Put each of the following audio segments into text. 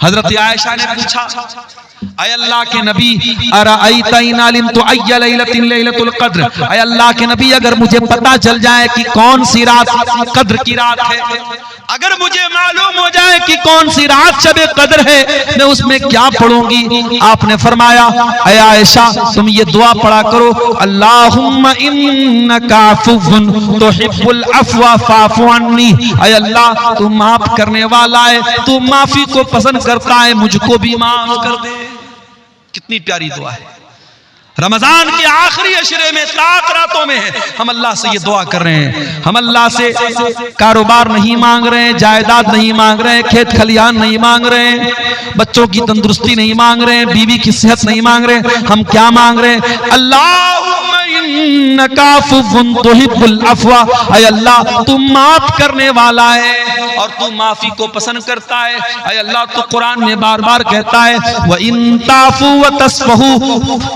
हजरत आयशा ने पूछा, अय अल्लाह के नबी, अराअयता इन अलिमतु अय्य लैलतिन लैलतुल क़द्र, अय अल्लाह के नबी अगर मुझे पता चल जाए कि कौन सी रात कद्र की रात है, अगर मुझे मालूम हो जाए कि कौन सी रात शबे कद्र है, मैं उसमें क्या पढ़ूंगी? आपने फरमाया, अय आयशा तुम ये दुआ पढ़ा करो, अल्लाहुम्मा इन्नका अफ़ुव्वुन तुहिब्बुल अफ़्वा फ़अफ़ु अन्नी, अय अल्लाह तू माफ करने वाला है, तू माफी को पसंद करता है, मुझको भी माफ कर दे। कितनी प्यारी दुआ है। रमजान के आखिरी अशरे में, ताक रातों में है, हम अल्लाह से ये दुआ कर रहे हैं। हम अल्लाह से कारोबार नहीं मांग रहे हैं, जायदाद नहीं मांग रहे हैं, खेत खलियान नहीं मांग रहे हैं, बच्चों की तंदुरुस्ती नहीं मांग रहे हैं, बीवी की सेहत नहीं मांग रहे हैं। हम क्या मांग रहे हैं? अल्लाहुम्मा इन्नका अफ़ुव्वुन तुहिब्बुल अफ़्वा, अय अल्लाह तू माफ करने वाला है और तू माफी को पसंद करता है। अय अल्लाह तो कुरान में बार बार कहता है, व इन ताफू व तस्फहू,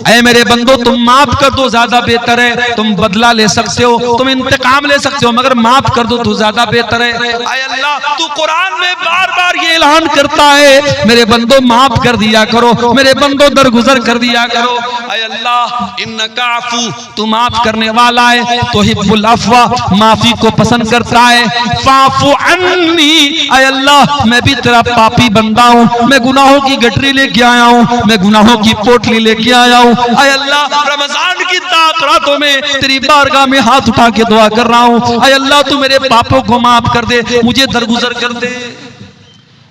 ऐ मेरे बंदो तुम माफ कर दो ज्यादा बेहतर है। तुम बदला ले सकते हो, तुम इंतकाम ले सकते हो, मगर माफ कर दो तो ज्यादा बेहतर है। अय अल्लाह तू कुरान में बार बार ये ऐलान करता है, मेरे बंदो माफ कर दिया करो, मेरे बंदो दरगुजर कर दिया करो। अय अल्लाह इन्नका अफ़ू, तू माफ करने वाला है, तुहिब्बुल अफ़्वा, माफी को पसंद करता है, फ़अफ़ु अन्नी, अय अल्लाह मैं भी तेरा पापी बंदा हूँ, मैं गुनाहों की गठरी लेके आया हूँ, मैं गुनाहों की पोटली लेके आया हूँ। अय अल्लाह रमजान की ताक रातों में तेरी बारगाह में हाथ उठा के दुआ कर रहा हूँ, अय अल्लाह तू मेरे पापों को माफ कर दे, मुझे दरगुजर कर दे।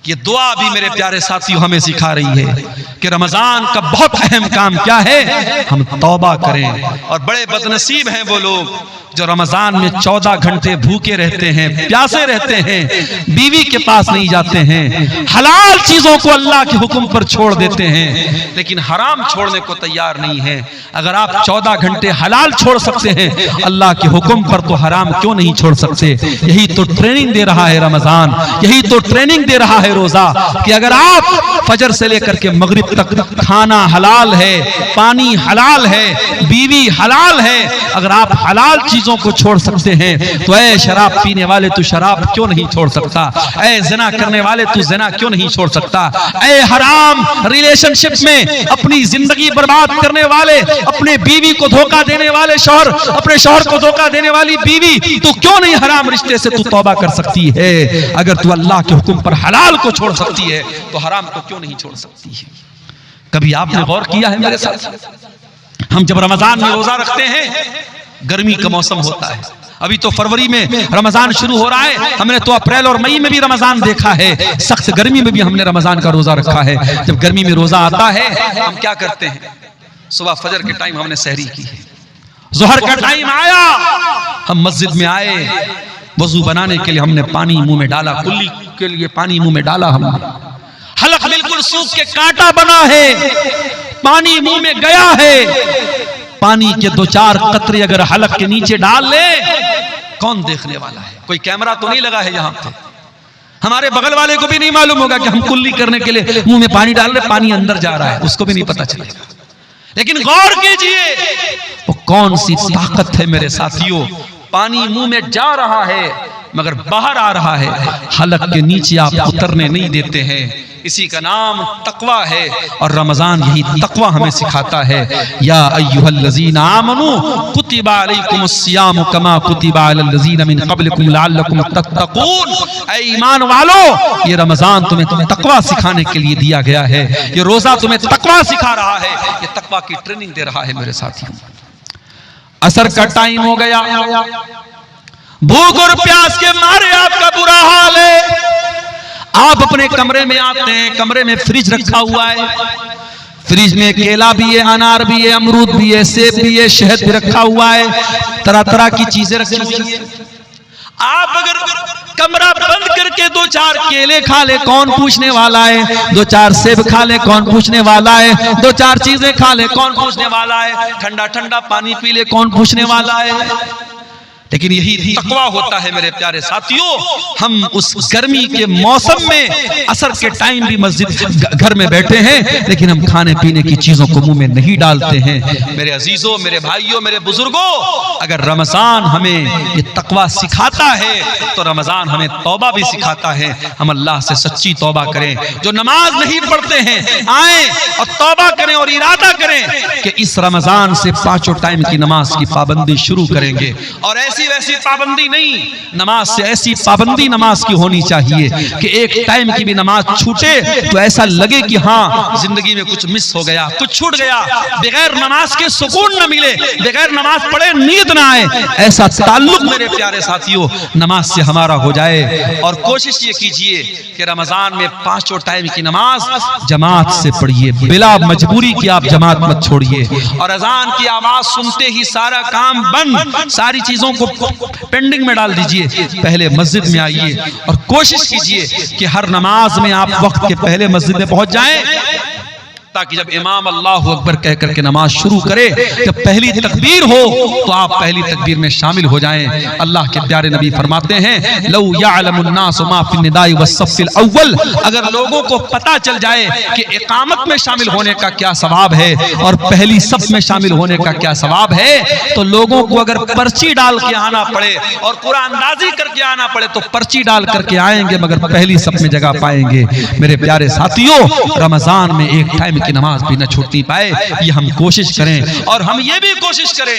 ये दुआ भी मेरे प्यारे साथियों हमें सिखा रही है कि रमजान का बहुत अहम काम क्या है, हम तौबा करें। और बड़े बदनसीब हैं वो लोग जो रमजान में 14 घंटे भूखे रहते हैं, प्यासे रहते हैं, बीवी के पास नहीं जाते हैं, हलाल चीजों को अल्लाह के हुक्म पर छोड़ देते हैं, लेकिन हराम छोड़ने को तैयार नहीं है। अगर आप 14 घंटे हलाल छोड़ सकते हैं अल्लाह के हुक्म पर, तो हराम क्यों नहीं छोड़ सकते? यही तो ट्रेनिंग दे रहा है रमजान, यही तो ट्रेनिंग दे रहा है रोजा, कि अगर आप फजर से लेकर के मगरिब तक खाना हलाल है, पानी हलाल है, बीवी हलाल है, अगर आप हलाल चीजों को छोड़ सकते हैं तो ऐ शराब पीने वाले तू शराब क्यों नहीं छोड़ सकता? ऐ ज़िना करने वाले तू ज़िना क्यों नहीं छोड़ सकता? ऐ हराम रिलेशनशिप में अपनी जिंदगी बर्बाद करने वाले, अपने बीवी को धोखा देने वाले शौहर, अपने शौहर को धोखा देने वाली बीवी, तू क्यों नहीं हराम रिश्ते से तू तौबा कर सकती है? अगर तू अल्लाह के हुक्म पर हलाल को छोड़ सकती है तो हराम को क्यों नहीं छोड़ सकती है? कभी आपने गौर किया है मेरे साथ? हम जब रमजान में रोजा रखते हैं, गर्मी का मौसम होता है, अभी तो फरवरी में रमजान शुरू हो रहा है, हमने तो अप्रैल और मई में भी रमजान देखा है, सख्त गर्मी में भी हमने रमजान का रोजा रखा है। जब गर्मी में रोजा आता है हम क्या करते हैं? सुबह फजर के टाइम हमने सहरी की है, जोहर का टाइम आया, हम मस्जिद में आए, वजू बनाने के लिए हमने पानी मुंह में डाला, कुल्ली के लिए पानी मुंह में डाला, हमने हलक बिल्कुल सूख के कांटा बना है, पानी मुंह में गया है, पानी के 2-4 कतरे अगर हलक के नीचे डाल ले, कौन देखने वाला है? कोई कैमरा तो नहीं लगा है यहाँ पे, हमारे बगल वाले को भी नहीं मालूम होगा कि हम कुल्ली करने के लिए मुंह में पानी डाल रहे, पानी अंदर जा रहा है, उसको भी नहीं पता चलेगा। लेकिन गौर कीजिए वो कौन सी ताकत है मेरे साथियों, पानी मुंह में जा रहा है मगर बाहर आ रहा है, हलक के नीचे आप उतरने नहीं देते हैं। इसी का नाम तकवा है और रमजान यही तकवा हमें सिखाता है। या अय्युहल्लज़ीना आमनू कुतिबा अलैकुमुस्सियामु कमा कुतिबा अलल्लज़ीना मिन क़ब्लिकुम लअल्लकुम तत्तक़ून, ऐ ईमान वालो ये रमजान तुम्हें तकवा सिखाने के लिए दिया गया है, ये रोजा तुम्हें तकवा सिखा रहा है, ये तकवा की ट्रेनिंग दे रहा है मेरे साथियों। असर का टाइम हो गया, भूख और प्यास के मारे आपका बुरा हाल है, आप अपने कमरे में आते हैं, कमरे में फ्रिज रखा हुआ है, फ्रिज में केला भी है, अनार भी है, अमरूद भी है, सेब भी है, शहद भी रखा हुआ है, तरह तरह की चीजें रखी हुई है। आप अगर कमरा बंद करके 2-4 केले खा ले, कौन पूछने वाला है? 2-4 सेब खा ले, कौन पूछने वाला है? 2-4 चीजें खा ले, कौन पूछने वाला है? ठंडा ठंडा पानी पी ले, कौन पूछने वाला है? लेकिन यही तकवा होता है मेरे प्यारे साथियों। हम उस गर्मी के मौसम में असर के टाइम भी मस्जिद घर में बैठे हैं, लेकिन हम खाने पीने की चीजों को मुंह में नहीं डालते हैं। मेरे अजीजों, मेरे भाइयों, मेरे बुजुर्गों, अगर रमजान हमें ये तकवा सिखाता है तो रमजान हमें तौबा भी सिखाता है। हम अल्लाह से सच्ची तौबा करें। जो नमाज नहीं पढ़ते हैं आए और तौबा करें और इरादा करें कि इस रमजान से 5 टाइम की नमाज की पाबंदी शुरू करेंगे। और ऐसी वैसी पाबंदी नहीं, नमाज से ऐसी पाबंदी नमाज की होनी चाहिए कि एक टाइम की भी नमाज छूटे तो ऐसा लगे कि हाँ जिंदगी में कुछ मिस हो गया, कुछ छूट गया। बगैर नमाज के सुकून न मिले, बगैर नमाज पढ़े नींद ना आए, ऐसा ताल्लुक मेरे प्यारे साथियों नमाज से हमारा हो जाए। और कोशिश ये कीजिए कि रमजान में 5 टाइम की नमाज जमात से पढ़िए, बिला मजबूरी की आप जमात मत छोड़िए। और अजान की आवाज सुनते ही सारा काम बंद, सारी चीजों को पेंडिंग में डाल दीजिए, पहले मस्जिद में आइए और कोशिश कीजिए कि हर नमाज में आप वक्त के पहले मस्जिद में पहुंच जाएं, ताकि जब इमाम अल्लाहु अकबर कह करके नमाज शुरू करे, जब पहली तकबीर हो तो आप पहली तकबीर में शामिल हो जाएं। अल्लाह के प्यारे नबी फरमाते हैं लौ यअलमुन नास मा फी निदाई वस्सफ़िल अव्वल, अगर लोगों को पता चल जाए कि इकामत में शामिल होने का क्या सवाब है और पहली सफ में शामिल होने का क्या सवाब है, तो लोगों को अगर पर्ची डाल के आना पड़े और कुरान अंदाजी करके आना पड़े तो पर्ची डाल करके आएंगे, मगर पहली सफ में जगह पाएंगे। मेरे प्यारे साथियों, रमजान में एक टाइम की नमाज भी न छूटनी पाए, ये हम कोशिश करें। और हम ये भी कोशिश करें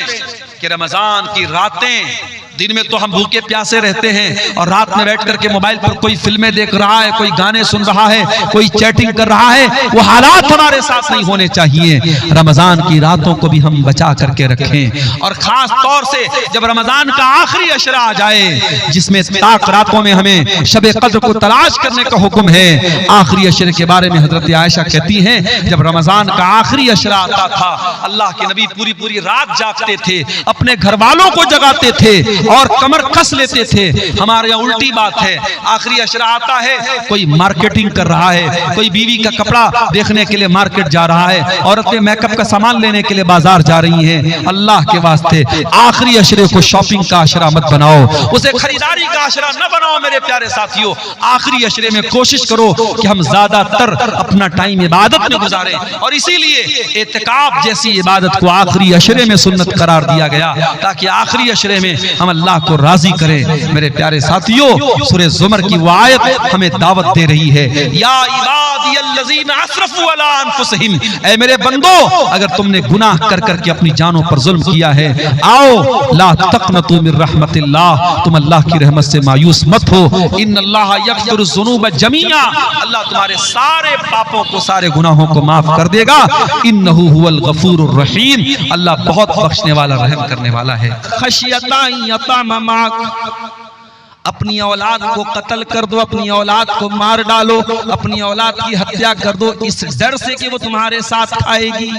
कि रमजान की रातें, दिन में तो हम भूखे प्यासे रहते हैं और रात में बैठ करके मोबाइल पर कोई फिल्में देख रहा है, कोई गाने सुन रहा है, कोई चैटिंग कर रहा है, वो हालात हमारे साथ नहीं होने चाहिए। रमजान की रातों को भी हम बचा करके रखें। और खास तौर से जब रमजान का आखिरी अशरा आ जाए, जिसमें ताक रातों में हमें शब कद्र को तलाश करने का हुक्म है। आखिरी अशरे के बारे में हजरत आयशा कहती हैं, जब रमजान का आखिरी अशरा आता था, अल्लाह के नबी पूरी पूरी रात जागते थे, अपने घर वालों को जगाते थे और कमर कस लेते थे। हमारे यहाँ उल्टी बात है, आखिरी अशरा आता है, कोई मार्केटिंग कर रहा है, कोई बीवी का कपड़ा देखने के लिए मार्केट जा रहा है, औरतें मेकअप का सामान लेने के लिए बाजार जा रही हैं। अल्लाह के वास्ते आखिरी अशरे को शॉपिंग का अशरा मत बनाओ, उसे खरीदारी का अशरा न बनाओ। मेरे प्यारे साथियों, आखिरी अशरे में कोशिश करो कि हम ज्यादातर अपना टाइम इबादत में गुजारें। और इसीलिए एतिकाफ जैसी इबादत को आखिरी अशरे में सुन्नत करार दिया गया, ताकि आखिरी अशरे में हम अल्लाह को राजी करें। मेरे प्यारे साथियों, सूरह ज़ुमर की वो आयत हमें दावत दे रही है, या इबादियल्लज़ीना अस्रफू अला अनफुसिहिम, ऐ मेरे बंदो, अगर तुमने गुनाह कर करके अपनी जानों पर जुल्म किया है, आओ ला तक़नतू मिर रहमतिल्लाह, तुम अल्लाह की रहमत से मायूस मत हो। इन्नल्लाह यग़फ़िरुज़्ज़ुनूब जमीआ, अल्लाह तुम्हारे सारे पापों को, सारे गुनाहों को माफ कर देगा। इन्नहु हुवल गफूरुर रहीम, अल्लाह बहुत बख्शने वाला, रहम करने वाला है। अपनी औलाद को कत्ल कर दो, अपनी औलाद को मार डालो, अपनी औलाद की हत्या कर दो, इस डर से कि वो तुम्हारे साथ खाएगी।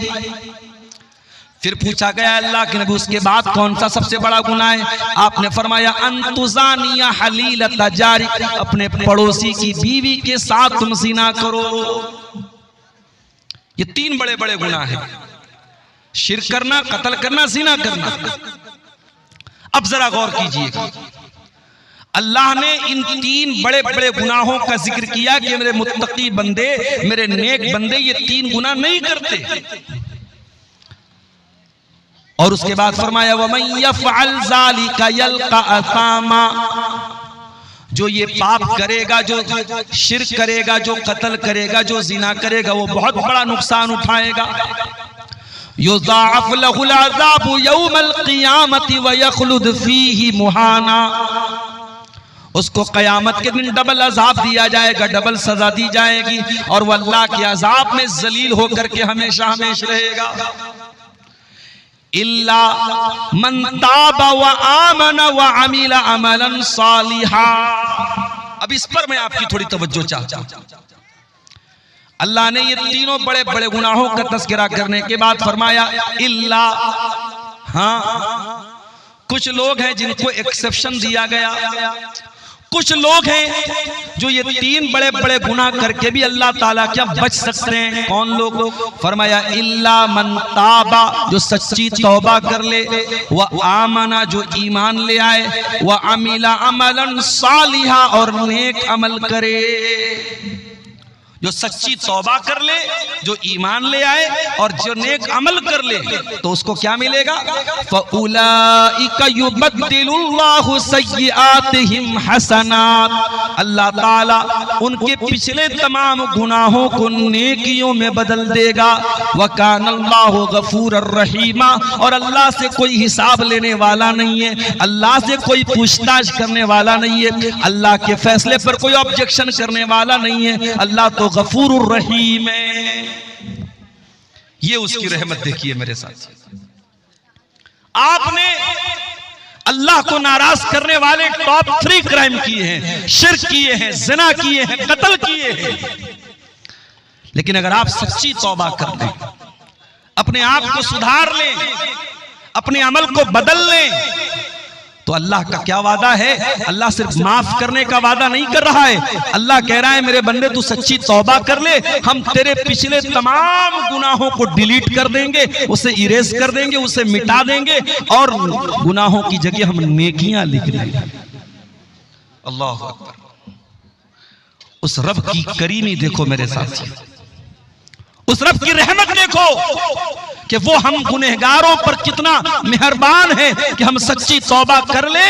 फिर पूछा गया अल्लाह के नबी, उसके बाद कौन सा सबसे बड़ा गुनाह है? आपने फरमाया अंतुजानिया हलीलता जारी, अपने पड़ोसी की बीवी के साथ तुम ज़िना करो। ये 3 बड़े बड़े गुनाह हैं, शिर्क करना, कत्ल करना, ज़िना करना। अब जरा गौर कीजिएगा, अल्लाह ने इन 3 बड़े बड़े गुनाहों का जिक्र किया कि मेरे मुत्तकी बंदे, मेरे नेक बंदे ये 3 गुनाह नहीं करते। और उसके बाद फरमाया वमन यफ़अल ज़ालिका यल्क़ा असामा, जो ये पाप करेगा, जो शिर्क करेगा, जो कत्ल करेगा, जो ज़िना करेगा, वो बहुत बड़ा नुकसान उठाएगा। युज़ाअफ़ लहुल अज़ाबु यौमल क़ियामति व यख़लुद फ़ीही मुहाना, उसको क़यामत के दिन डबल अज़ाब दिया जाएगा, डबल सजा दी जाएगी, और वह अल्लाह के अज़ाब में ज़लील होकर के हमेशा हमेशा रहेगा। इल्ला मन ताबा व आमन व अमिला अमलन सालिहा। अब इस पर मैं आपकी थोड़ी तवज्जो चाहता हूं। अल्लाह ने ये 3 बड़े बड़े गुनाहों का तज़किरा करने के बाद फरमाया इल्ला, हाँ कुछ लोग हैं जिनको एक्सेप्शन दिया गया, कुछ लोग हैं जो ये 3 बड़े बड़े गुनाह करके भी अल्लाह ताला क्या बच सकते हैं। कौन लोग? फरमाया इल्ला मन ताबा, जो सच्ची तौबा कर ले, व आमना, जो ईमान ले आए, व अमिला अमलन सालिहा, और नेक अमल करे। जो सच्ची तौबा कर ले, जो ईमान ले आए और जो नेक अमल कर ले, तो उसको क्या मिलेगा? फउलाइका युबद्दिलुल्लाहु सय्यिआतिहिम हसनात, अल्लाह ताला उनके पिछले तमाम गुनाहों को नेकियों में बदल देगा। व कानल्लाहु गफूरर रहीमा, और अल्लाह से कोई हिसाब लेने वाला नहीं है, अल्लाह से कोई पूछताछ करने वाला नहीं है, अल्लाह के फैसले पर कोई ऑब्जेक्शन करने वाला नहीं है। अल्लाह तो गफूरुर रहीम है। ये उसकी रहमत देखिए मेरे साथ। आपने अल्लाह को नाराज करने वाले टॉप 3 क्राइम किए हैं, शिर्क किए हैं, ज़िना किए हैं, कत्ल किए हैं। लेकिन अगर आप सच्ची तौबा कर लें, अपने आप को सुधार लें, अपने अमल को बदल लें, तो अल्लाह का क्या वादा है? अल्लाह सिर्फ माफ करने का वादा नहीं कर रहा है, अल्लाह कह रहा है मेरे बंदे तू सच्ची तौबा कर ले, हम तेरे पिछले तमाम गुनाहों को डिलीट कर देंगे, उसे इरेज कर देंगे, उसे मिटा देंगे, और गुनाहों की जगह हम नेकियां लिख देंगे। अल्लाह अकबर। उस रब की करीमी देखो मेरे साथी, उस रब की रहमत देखो कि वो हम गुनहगारों पर कितना मेहरबान है कि हम सच्ची तौबा कर ले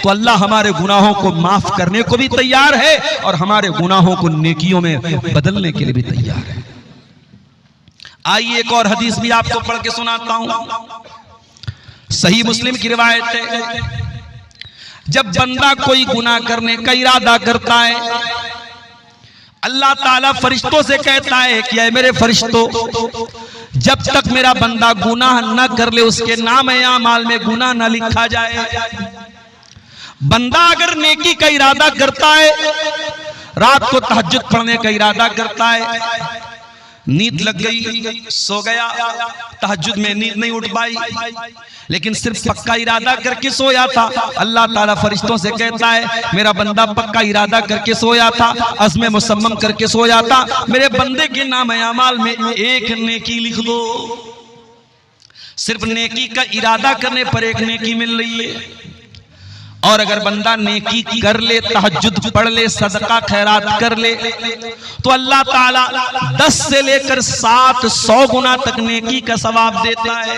तो अल्लाह हमारे गुनाहों को माफ करने को भी तैयार है और हमारे गुनाहों को नेकियों में बदलने के लिए भी तैयार है। आइए एक और हदीस भी आपको पढ़ के सुनाता हूं। सही मुस्लिम की रिवायत है, जब बंदा कोई गुनाह करने का इरादा करता है, अल्लाह ताला फरिश्तों से कहता है कि ऐ मेरे फरिश्तों, जब तक मेरा बंदा गुनाह न कर ले उसके नाम-ए-आमाल में गुनाह न लिखा जाए। बंदा अगर नेकी का इरादा करता है, रात को तहज्जुद पढ़ने का इरादा करता है, नींद लग गई, सो गया, तहज्जुद में नींद नहीं उठ पाई, लेकिन सिर्फ पक्का इरादा करके सोया था, अल्लाह ताला फरिश्तों से कहता है मेरा बंदा पक्का इरादा करके सोया था, अज़्म मुसम्मम करके सोया था, मेरे बंदे के नाम-ए-आमाल में एक नेकी लिख दो। सिर्फ नेकी का इरादा करने पर एक नेकी मिल रही है। और अगर बंदा नेकी कर ले, तहज्जुद पढ़ ले, सदका खैरात कर ले, तो अल्लाह ताला 10 से लेकर 700 गुना तक नेकी का सवाब देता है।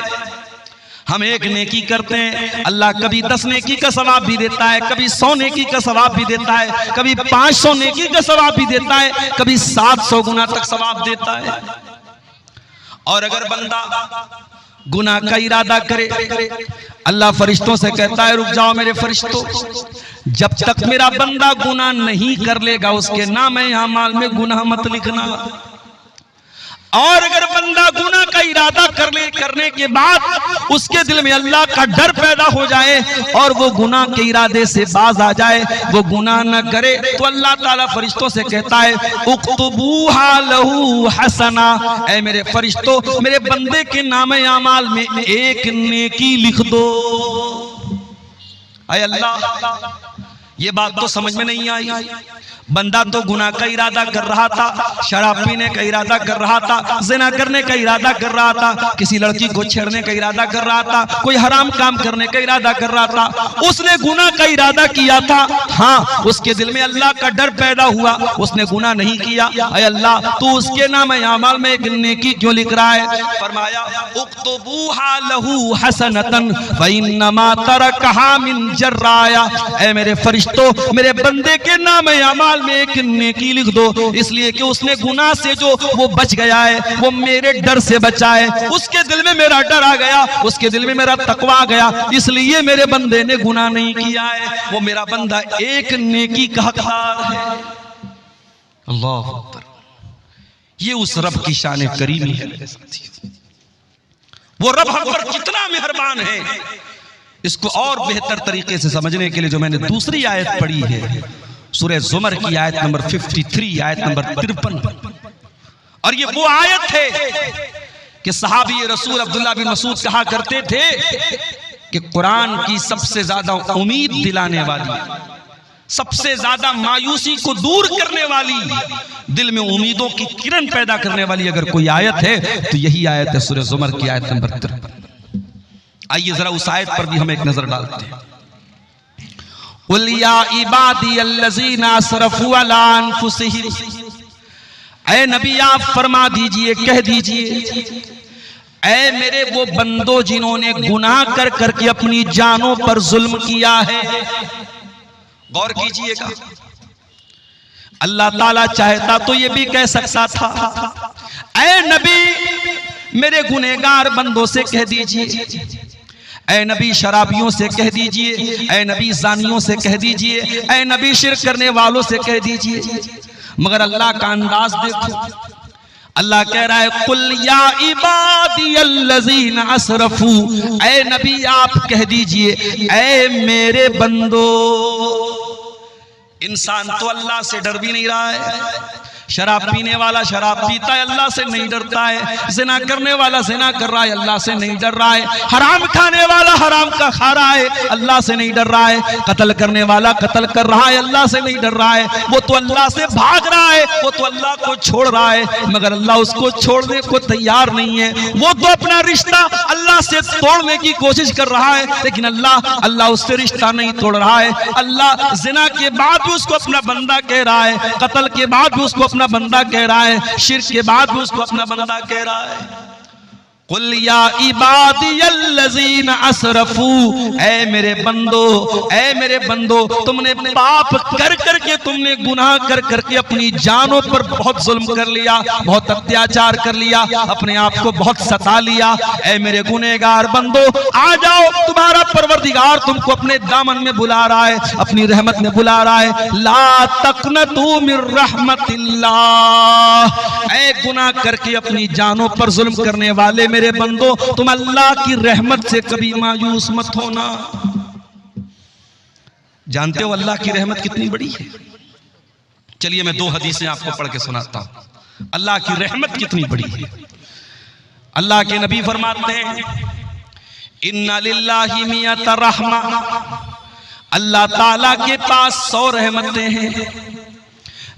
हम एक नेकी करते हैं, अल्लाह कभी 10 नेकी का सवाब भी देता है, कभी 100 नेकी का सवाब भी देता है, कभी 500 नेकी का सवाब भी देता है, कभी 700 गुना तक सवाब देता है। और अगर बंदा गुनाह का इरादा करे, अल्लाह फरिश्तों से कहता है रुक जाओ मेरे फरिश्तों, जब तक मेरा बंदा गुनाह नहीं कर लेगा उसके नाम-ए-आमाल में गुनाह मत लिखना। और अगर बंदा गुनाह का इरादा करने के बाद उसके दिल में अल्लाह का डर पैदा हो जाए और वो गुनाह के इरादे से बाज आ जाए, वो गुनाह न करे, तो अल्लाह ताला फरिश्तों से कहता है उक्तबूहा लहू हसना, ऐ मेरे फरिश्तों मेरे बंदे के नाम-ए-आमाल में एक नेकी लिख दो। ऐ अल्लाह, ये बात तो समझ में नहीं आई। बंदा तो गुनाह का इरादा कर रहा था, शराब पीने का इरादा कर रहा था, ज़िना करने का इरादा कर रहा था, किसी लड़की को छेड़ने का इरादा कर रहा था, कोई हराम काम करने का इरादा कर रहा था, उसने गुनाह का इरादा किया था, हाँ उसके दिल में अल्लाह का डर पैदा हुआ, उसने गुनाह नहीं किया, ऐ अल्लाह तू उसके नाम-ए-आमाल में एक नेकी क्यों लिख रहा है? फरमाया उक्तबूहा लहू हसनतन फइन्नमा तरकहा मिन जर्राया, ऐ मेरे फरिश्तों मेरे बंदे के नाम-ए-आमाल में एक नेकी लिख दो, इसलिए कि उसने गुनाह से जो वो बच गया है, वो मेरे डर से बचा है, उसके दिल में मेरा डर आ गया, उसके दिल में मेरा तकवा आ गया, इसलिए मेरे बंदे ने गुनाह नहीं किया है, वो मेरा बंदा एक नेकी का हकदार है। अल्लाह अकबर। ये उस रब की शान करीमी है। वो रब हम पर कितना मेहरबान है, इसको और बेहतर तरीके से समझने के लिए जो मैंने दूसरी आयत पढ़ी है, सूरह ज़ुमर की आयत नंबर 53, आयत नंबर 53, और ये वो आयत है कि सहाबी रसूल अब्दुल्लाह बिन मसूद कहा करते थे कि कुरान की सबसे ज्यादा उम्मीद दिलाने वाली, सबसे ज्यादा मायूसी को दूर करने वाली, दिल में उम्मीदों की किरण पैदा करने वाली अगर कोई आयत है तो यही आयत है सूरह ज़ुमर की आयत नंबर 53। आइए जरा उस आयत पर भी हम एक नजर डालते हैं। कुल या इबादी अल्लज़ीना असरफू अला अनफुसिहिम, ऐ नबी आप फरमा दीजिए, कह दीजिए, ऐ मेरे वो बंदो जिन्होंने गुनाह कर करके अपनी जानों पर जुल्म किया है। गौर कीजिएगा, अल्लाह ताला चाहता तो ये भी कह सकता था, ऐ नबी मेरे गुनहगार बंदों से कह दीजिए, ऐ नबी शराबियों से कह दीजिए, ऐ नबी ज़ानियों से कह दीजिए, ऐ नबी शिर्क करने वालों से कह दीजिए। मगर अल्लाह का अंदाज देखो, अल्लाह कह रहा है कुल या इबादी अल्लज़ीना असरफू, ऐ नबी आप कह दीजिए, ऐ मेरे बंदो। इंसान तो अल्लाह से डर भी नहीं रहा है, शराब पीने वाला शराब पीता है, अल्लाह से नहीं डरता है, ज़िना करने वाला ज़िना कर रहा है, अल्लाह से नहीं डर रहा है, हराम खाने वाला हराम का खा रहा है, अल्लाह से नहीं डर रहा है, कत्ल करने वाला कत्ल कर रहा है, अल्लाह से नहीं डर रहा है, वो तो अल्लाह से भाग रहा है, वो तो अल्लाह को छोड़ रहा है, मगर अल्लाह उसको छोड़ने को तैयार नहीं है। वो तो अपना रिश्ता अल्लाह से तोड़ने की कोशिश कर रहा है, लेकिन अल्लाह उससे रिश्ता नहीं तोड़ रहा है। अल्लाह ज़िना के बाद भी उसको अपना बंदा कह रहा है, कत्ल के बाद भी उसको अपना बंदा कह रहा है, शिर्क के बाद भी उसको अपना बंदा कह रहा है। कुल या इबादी अल्लज़ीना असरफू, ऐ मेरे बंदो, ऐ मेरे बंदो, तुमने पाप कर करके, तुमने गुनाह कर करके अपनी जानों पर बहुत जुल्म कर लिया, बहुत अत्याचार कर लिया, अपने आप को बहुत सता लिया। ऐ मेरे गुनहगार बंदो, आ जाओ, तुम्हारा परवरदिगार तुमको अपने दामन में बुला रहा है, अपनी रहमत में बुला रहा है। ला तक़नतू मिर रहमतिल्लाह, ऐ गुनाह करके अपनी जानों पर जुल्म करने वाले मेरे बंदो, तुम अल्लाह की रहमत से कभी मायूस मत होना। जानते हो अल्लाह की रहमत कितनी बड़ी है? चलिए मैं दो हदीसें आपको पढ़ के सुनाता हूं, अल्लाह की रहमत कितनी बड़ी है। अल्लाह के नबी फरमाते हैं, इन्ना लिल्लाहि मियत रहमा, अल्लाह ताला के पास 100 रहमतें हैं,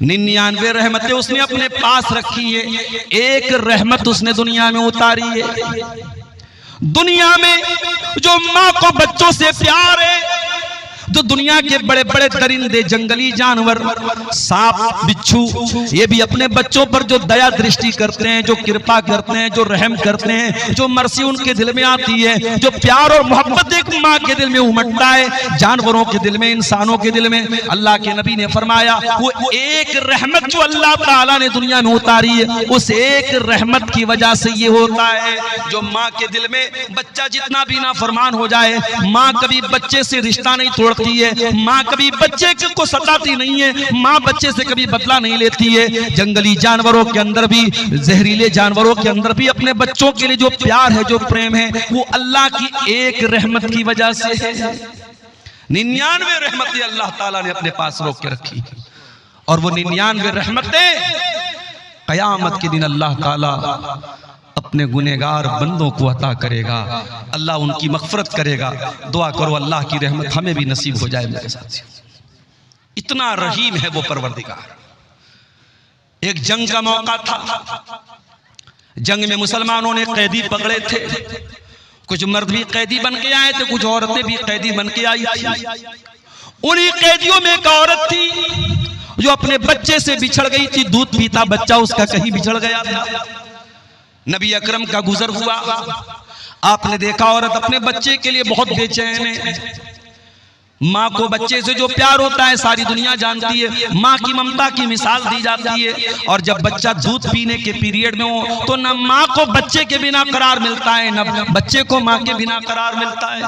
99 रहमतें उसने अपने पास रखी है, एक रहमत उसने दुनिया में उतारी है। दुनिया में जो माँ को बच्चों से प्यार है, जो दुनिया के बड़े बड़े दरिंदे, जंगली जानवर, सांप, बिच्छू, ये भी अपने बच्चों पर जो दया दृष्टि करते हैं, जो कृपा करते हैं, जो रहम करते हैं, जो मर्सी उनके दिल में आती है, जो प्यार और मोहब्बत एक माँ के दिल में उमड़ता है, जानवरों के दिल में, इंसानों के दिल में, अल्लाह के नबी ने फरमाया वो एक रहमत जो अल्लाह ताला ने दुनिया में उतारी है, उस एक रहमत की वजह से ये होता है, जो माँ के दिल में बच्चा जितना भी नाफरमान हो जाए, माँ कभी बच्चे से रिश्ता नहीं तोड़ती है, माँ कभी बच्चे को सताती नहीं है, माँ बच्चे से कभी बदला नहीं लेती है। जंगली जानवरों के अंदर भी, जहरीले जानवरों के अंदर भी अपने बच्चों के लिए जो प्यार है, जो प्रेम है, वो अल्लाह की एक रहमत की वजह से है। 99 रहमतें अल्लाह ताला ने अपने पास रोक के रखी, और वो 99 रहमतें कयामत के दिन अल्लाह ताला अपने गुनहगार बंदों को अता करेगा, अल्लाह उनकी मग़फ़िरत करेगा। दुआ करो अल्लाह की रहमत हमें भी नसीब हो जाए मेरे साथियों। इतना रहीम है वो परवरदिगार। एक जंग का मौका था, जंग में मुसलमानों ने कैदी पकड़े थे, कुछ मर्द भी कैदी बन के आए थे, कुछ औरतें भी कैदी बन के आई थी। उन्हीं कैदियों में एक औरत थी जो अपने बच्चे से बिछड़ गई थी, दूध पीता बच्चा उसका कहीं बिछड़ गया था। नबी अकरम का गुजर हुआ, आपने देखा औरत अपने बच्चे के लिए बहुत बेचैन है। माँ को बच्चे से जो प्यार होता है सारी दुनिया जानती है, माँ की ममता की मिसाल दी जाती है। और जब बच्चा दूध पीने के पीरियड में हो तो न माँ को बच्चे के बिना करार मिलता है, न बच्चे को माँ के बिना करार मिलता है।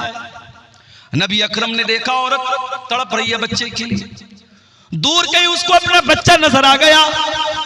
नबी अकरम ने देखा औरत तड़प रही है बच्चे के लिए, दूर कहीं उसको अपना बच्चा नजर आ गया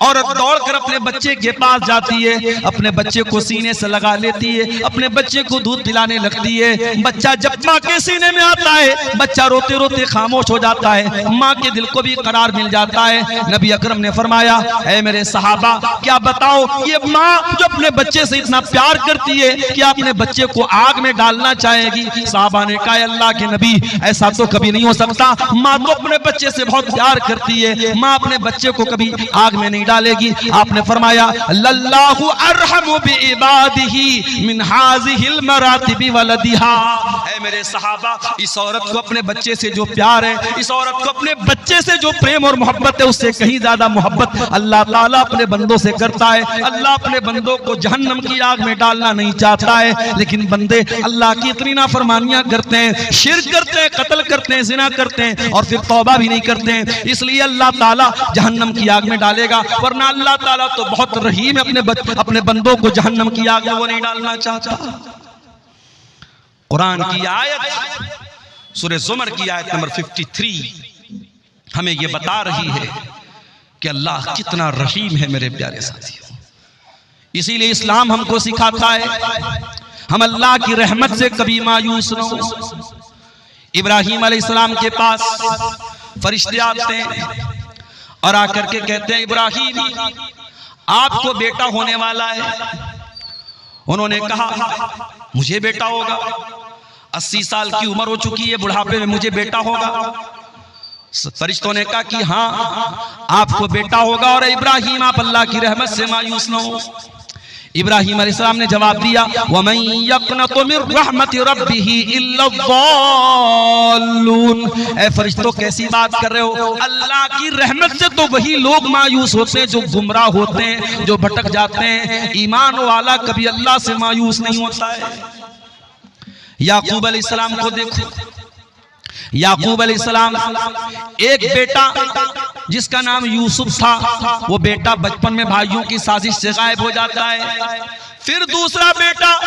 और दौड़कर अपने बच्चे के पास जाती है, अपने बच्चे को सीने से लगा लेती है, अपने बच्चे को दूध पिलाने लगती है। बच्चा जब माँ के सीने में आता है, बच्चा रोते रोते खामोश हो जाता है, माँ के दिल को भी करार मिल जाता है। नबी अकरम ने फरमाया, ऐ मेरे सहाबा, क्या बताओ ये माँ जो अपने बच्चे से इतना प्यार करती है, क्या अपने बच्चे को आग में डालना चाहेगी? सहाबा ने कहा, अल्लाह के नबी, ऐसा तो कभी नहीं हो सकता। माँ तो अपने बच्चे से बहुत प्यार करती है, माँ अपने बच्चे को कभी आग में नहीं डालेगी। आपने फरमाया, लल्लाहु अरहमु बिइबादिही मिन हाज़िहिल मरातिबि वलदिहा। ऐ मेरे सहाबा, इस औरत को अपने बच्चे से जो प्यार है, इस औरत को अपने बच्चे से जो प्रेम और मोहब्बत है, उससे कहीं ज्यादा मोहब्बत अल्लाह ताला अपने बंदों से करता है। अल्लाह अपने बंदों को जहन्नम की आग में डालना नहीं चाहता है, लेकिन बंदे अल्लाह की इतनी नाफरमानियां करते हैं, शिर्क करते हैं, कत्ल करते हैं, जिना करते हैं और फिर तौबा भी नहीं करते हैं, इसलिए अल्लाह ताला जहन्नम की आग में डालेगा। वरना अल्लाह ताला तो बहुत रहीम है, अपने बंदों को जहन्नम की आग में वो नहीं डालना चाहता। कुरान की आयत सूरह ज़ुमर की आयत नंबर 53 हमें ये बता रही है कि अल्लाह कितना रहीम है मेरे प्यारे साथियों। इसीलिए इस्लाम हमको सिखाता है हम अल्लाह की रहमत से कभी मायूस न हो। इब्राहीम अलैहिस्सलाम के पास फरिश्ते आते हैं और आकर के कहते हैं, इब्राहीम आपको बेटा होने वाला है। उन्होंने कहा, मुझे बेटा होगा, 80 साल की उम्र हो चुकी है, बुढ़ापे में मुझे बेटा होगा। फरिश्तों ने कहा कि हाँ आपको बेटा होगा और इब्राहीम आप अल्लाह की रहमत से मायूस न हो। इब्राहीम अलैहिस्सलाम ने जवाब दिया, वमन यक़नतु मिर रहमति रब्बिही इल्ला ज़ाल्लून। ऐ फरिश्तों, कैसी बात कर रहे हो? अल्लाह की रहमत से तो वही लोग मायूस होते हैं जो गुमराह होते हैं, जो भटक जाते हैं। ईमान वाला कभी अल्लाह से मायूस नहीं होता है। याकूब अलैहिस्सलाम को देखो, याकूब अलैहिस्सलाम एक बेटा जिसका नाम यूसुफ था, वो बेटा बचपन में भाइयों की साजिश से गायब हो जाता है। फिर दूसरा बेटा,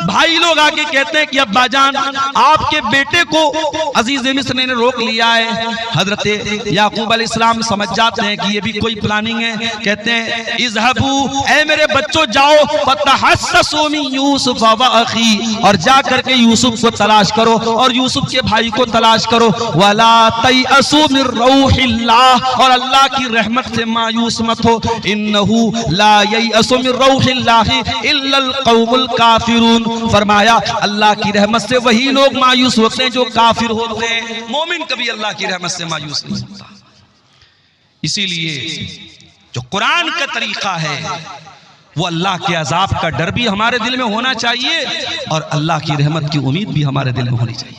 भाई लोग आके कहते हैं कि अब्बा जान आपके बेटे को अजीज मिस्र ने रोक लिया है। हजरत याकूब अलैहिस्सलाम समझ जाते हैं कि ये भी कोई प्लानिंग है। कहते हैं, इज़हबू, ऐ मेरे बच्चों जाओ, फतहस्ससू मिन यूसुफ व अखी, और जा करके यूसुफ को तलाश करो और यूसुफ के भाई को तलाश करो। वला तयअसू मिन रौहिल्लाह, और अल्लाह की रहमत से मायूस मत हो। इन्नहू ला ययअसू मिन रौहिल्लाहि इल्लल कौमुल काफिरून। फरमाया, अल्लाह की रहमत से वही लोग मायूस होते हैं जो काफिर होते हैं। मोमिन कभी अल्लाह की रहमत से मायूस नहीं होता। इसीलिए जो कुरान का तरीका है वो अल्लाह के अजाब का डर भी हमारे दिल में होना चाहिए और अल्लाह की रहमत की उम्मीद भी हमारे दिल में होनी चाहिए।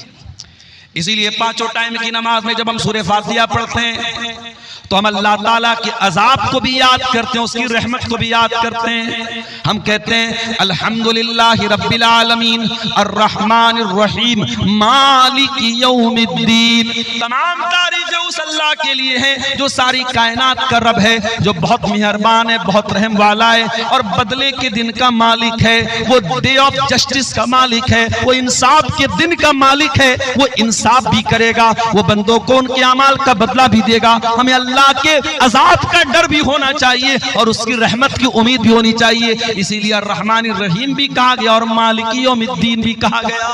इसीलिए पांचों टाइम की नमाज में जब हम सूरह फातिहा पढ़ते हैं तो हम अल्लाह ताला के अजाब को भी याद करते हैं, उसकी रहमत को भी याद करते हैं। हम कहते हैं, अल्हम्दुलिल्लाहि रब्बिल आलमीन अर्रहमानिर रहीम मालिक यौमिद्दीन। तमाम तारीफ़ें उस अल्लाह के लिए हैं जो सारी कायनात का रब है, जो बहुत मेहरबान है, बहुत रहम वाला है और बदले के दिन का मालिक है। वो डे ऑफ जस्टिस का मालिक है, वो इंसाफ के दिन का मालिक है। वो इंसाफ भी करेगा, वो बंदों को उनके अमाल का बदला भी देगा। हमें अल्लाह के अजाब का डर भी होना चाहिए और उसकी रहमत की उम्मीद भी होनी चाहिए। इसीलिए अर्रहमानिर रहीम भी कहा गया और मालिकी यौमिद्दीन भी कहा गया।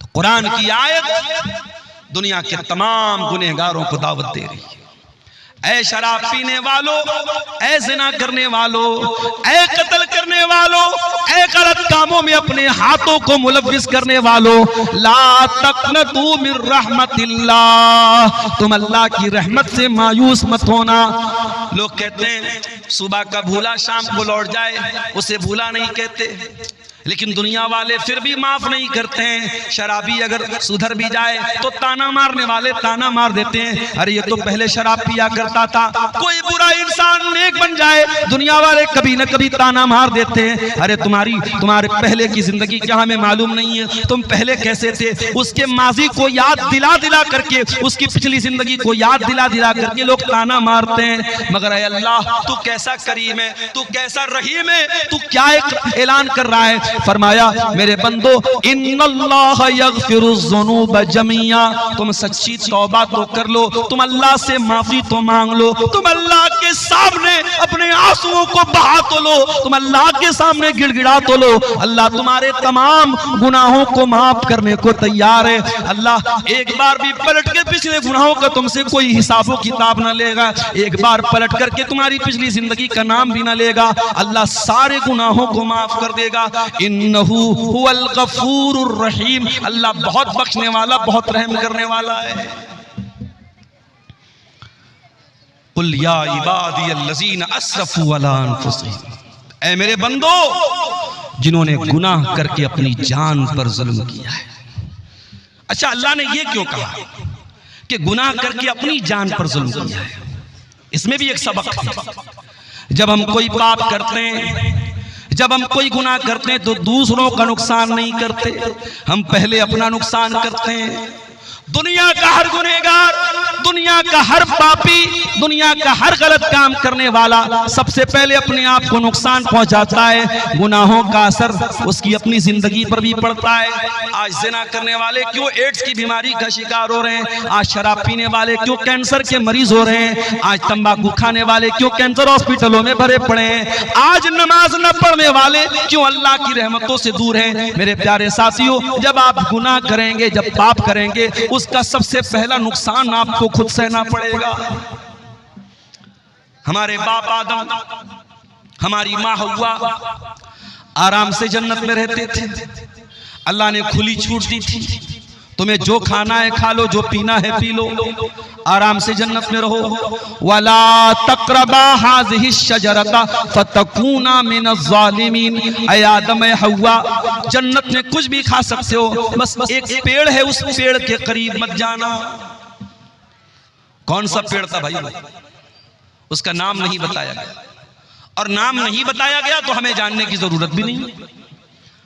तो कुरान की आयत दुनिया के तमाम गुनहगारों को दावत दे रही है। ऐ शराब पीने वालों, ऐ जिना करने वालों, ऐ कत्ल करने वालों, ऐ गलत कामों में अपने हाथों को मुलव्विस करने वालों, ला तक़नतू मिर रहमतिल्लाह, तुम अल्लाह की रहमत से मायूस मत होना। लोग कहते हैं सुबह का भूला शाम को लौट जाए, उसे भूला नहीं कहते, लेकिन दुनिया वाले फिर भी माफ नहीं करते हैं। शराबी अगर सुधर भी जाए तो ताना मारने वाले ताना मार देते हैं, अरे ये तो पहले शराब पिया करता था। कोई बुरा इंसान नेक बन जाए दुनिया वाले कभी न कभी ताना मार देते हैं, अरे तुम्हारे पहले की जिंदगी क्या हमें मालूम नहीं है, तुम पहले कैसे थे। उसके माजी को याद दिला दिला करके, उसकी पिछली जिंदगी को याद दिला दिला करके लोग ताना मारते हैं। मगर ऐ अल्लाह तू कैसा करीम है, तू कैसा रहीम है, तू क्या एक ऐलान कर रहा है। फरमाया मेरे बंदो इन्नल्लाह यगफिरुज़्ज़ुनूब जमीआ, तुम सच्ची तौबा तो कर लो, तुम अल्लाह से माफी तो मांग लो, तुम अल्लाह के सामने अपने आंसुओं को बहा तो लो, तुम अल्लाह के सामने गिड़गिड़ा तो लो। अल्लाह तुम्हारे तमाम गुनाहों को माफ करने को तैयार है। अल्लाह एक बार भी पलट के पिछले गुनाहों का तुमसे कोई हिसाबो किताब ना लेगा, एक बार पलट करके तुम्हारी पिछली जिंदगी का नाम भी ना लेगा। अल्लाह सारे गुनाहों को माफ कर देगा। इन्नहु हुवल गफूरुर रहीम, अल्लाह बहुत बख्शने वाला, बहुत रहम करने वाला है। कुल या इबादियल्लज़ीना अस्रफू अला अनफुसिहिम, ऐ मेरे बंदो जिन्होंने गुनाह करके अपनी जान पर जुल्म किया है। अच्छा, अल्लाह ने ये क्यों कहा कि गुनाह करके अपनी जान पर जुल्म किया है? इसमें भी एक सबक है। जब हम कोई पाप करते हैं, जब हम कोई गुनाह करते हैं तो दूसरों का नुकसान नहीं करते, हम पहले अपना नुकसान करते हैं। दुनिया का हर गुनहगार, दुनिया का हर पापी, दुनिया का हर गलत काम करने वाला सबसे पहले अपने आप को नुकसान पहुंचाता है। गुनाहों का असर उसकी अपनी जिंदगी पर भी पड़ता है। आज जिना करने वाले क्यों एड्स की बीमारी का शिकार हो रहे हैं, आज शराब पीने वाले क्यों कैंसर के मरीज हो रहे हैं, आज तंबाकू खाने वाले क्यों कैंसर हॉस्पिटलों में भरे पड़े हैं, आज नमाज न पढ़ने वाले क्यों अल्लाह की रहमतों से दूर हैं। मेरे प्यारे साथियों, जब आप गुनाह करेंगे, जब पाप करेंगे, उसका सबसे पहला नुकसान आपको खुद सहना पड़ेगा। हमारे बाप आदम, हमारी माँ हव्वा आराम से जन्नत में रहते थे। अल्लाह ने खुली छूट दी थी, तुम्हें जो खाना है खा लो, जो पीना है पी लो, आराम से जन्नत में रहो। वला तक़रबा हाज़िहि शजरता फतकूना मिनज़ ज़ालिमीन, ऐ आदम ऐ हव्वा, जन्नत में कुछ भी खा सकते हो, बस एक पेड़ है, उस पेड़ के करीब मत जाना। कौन सा पेड़ था भाई? उसका नाम नहीं बताया गया, और नाम नहीं बताया गया तो हमें जानने की जरूरत भी नहीं।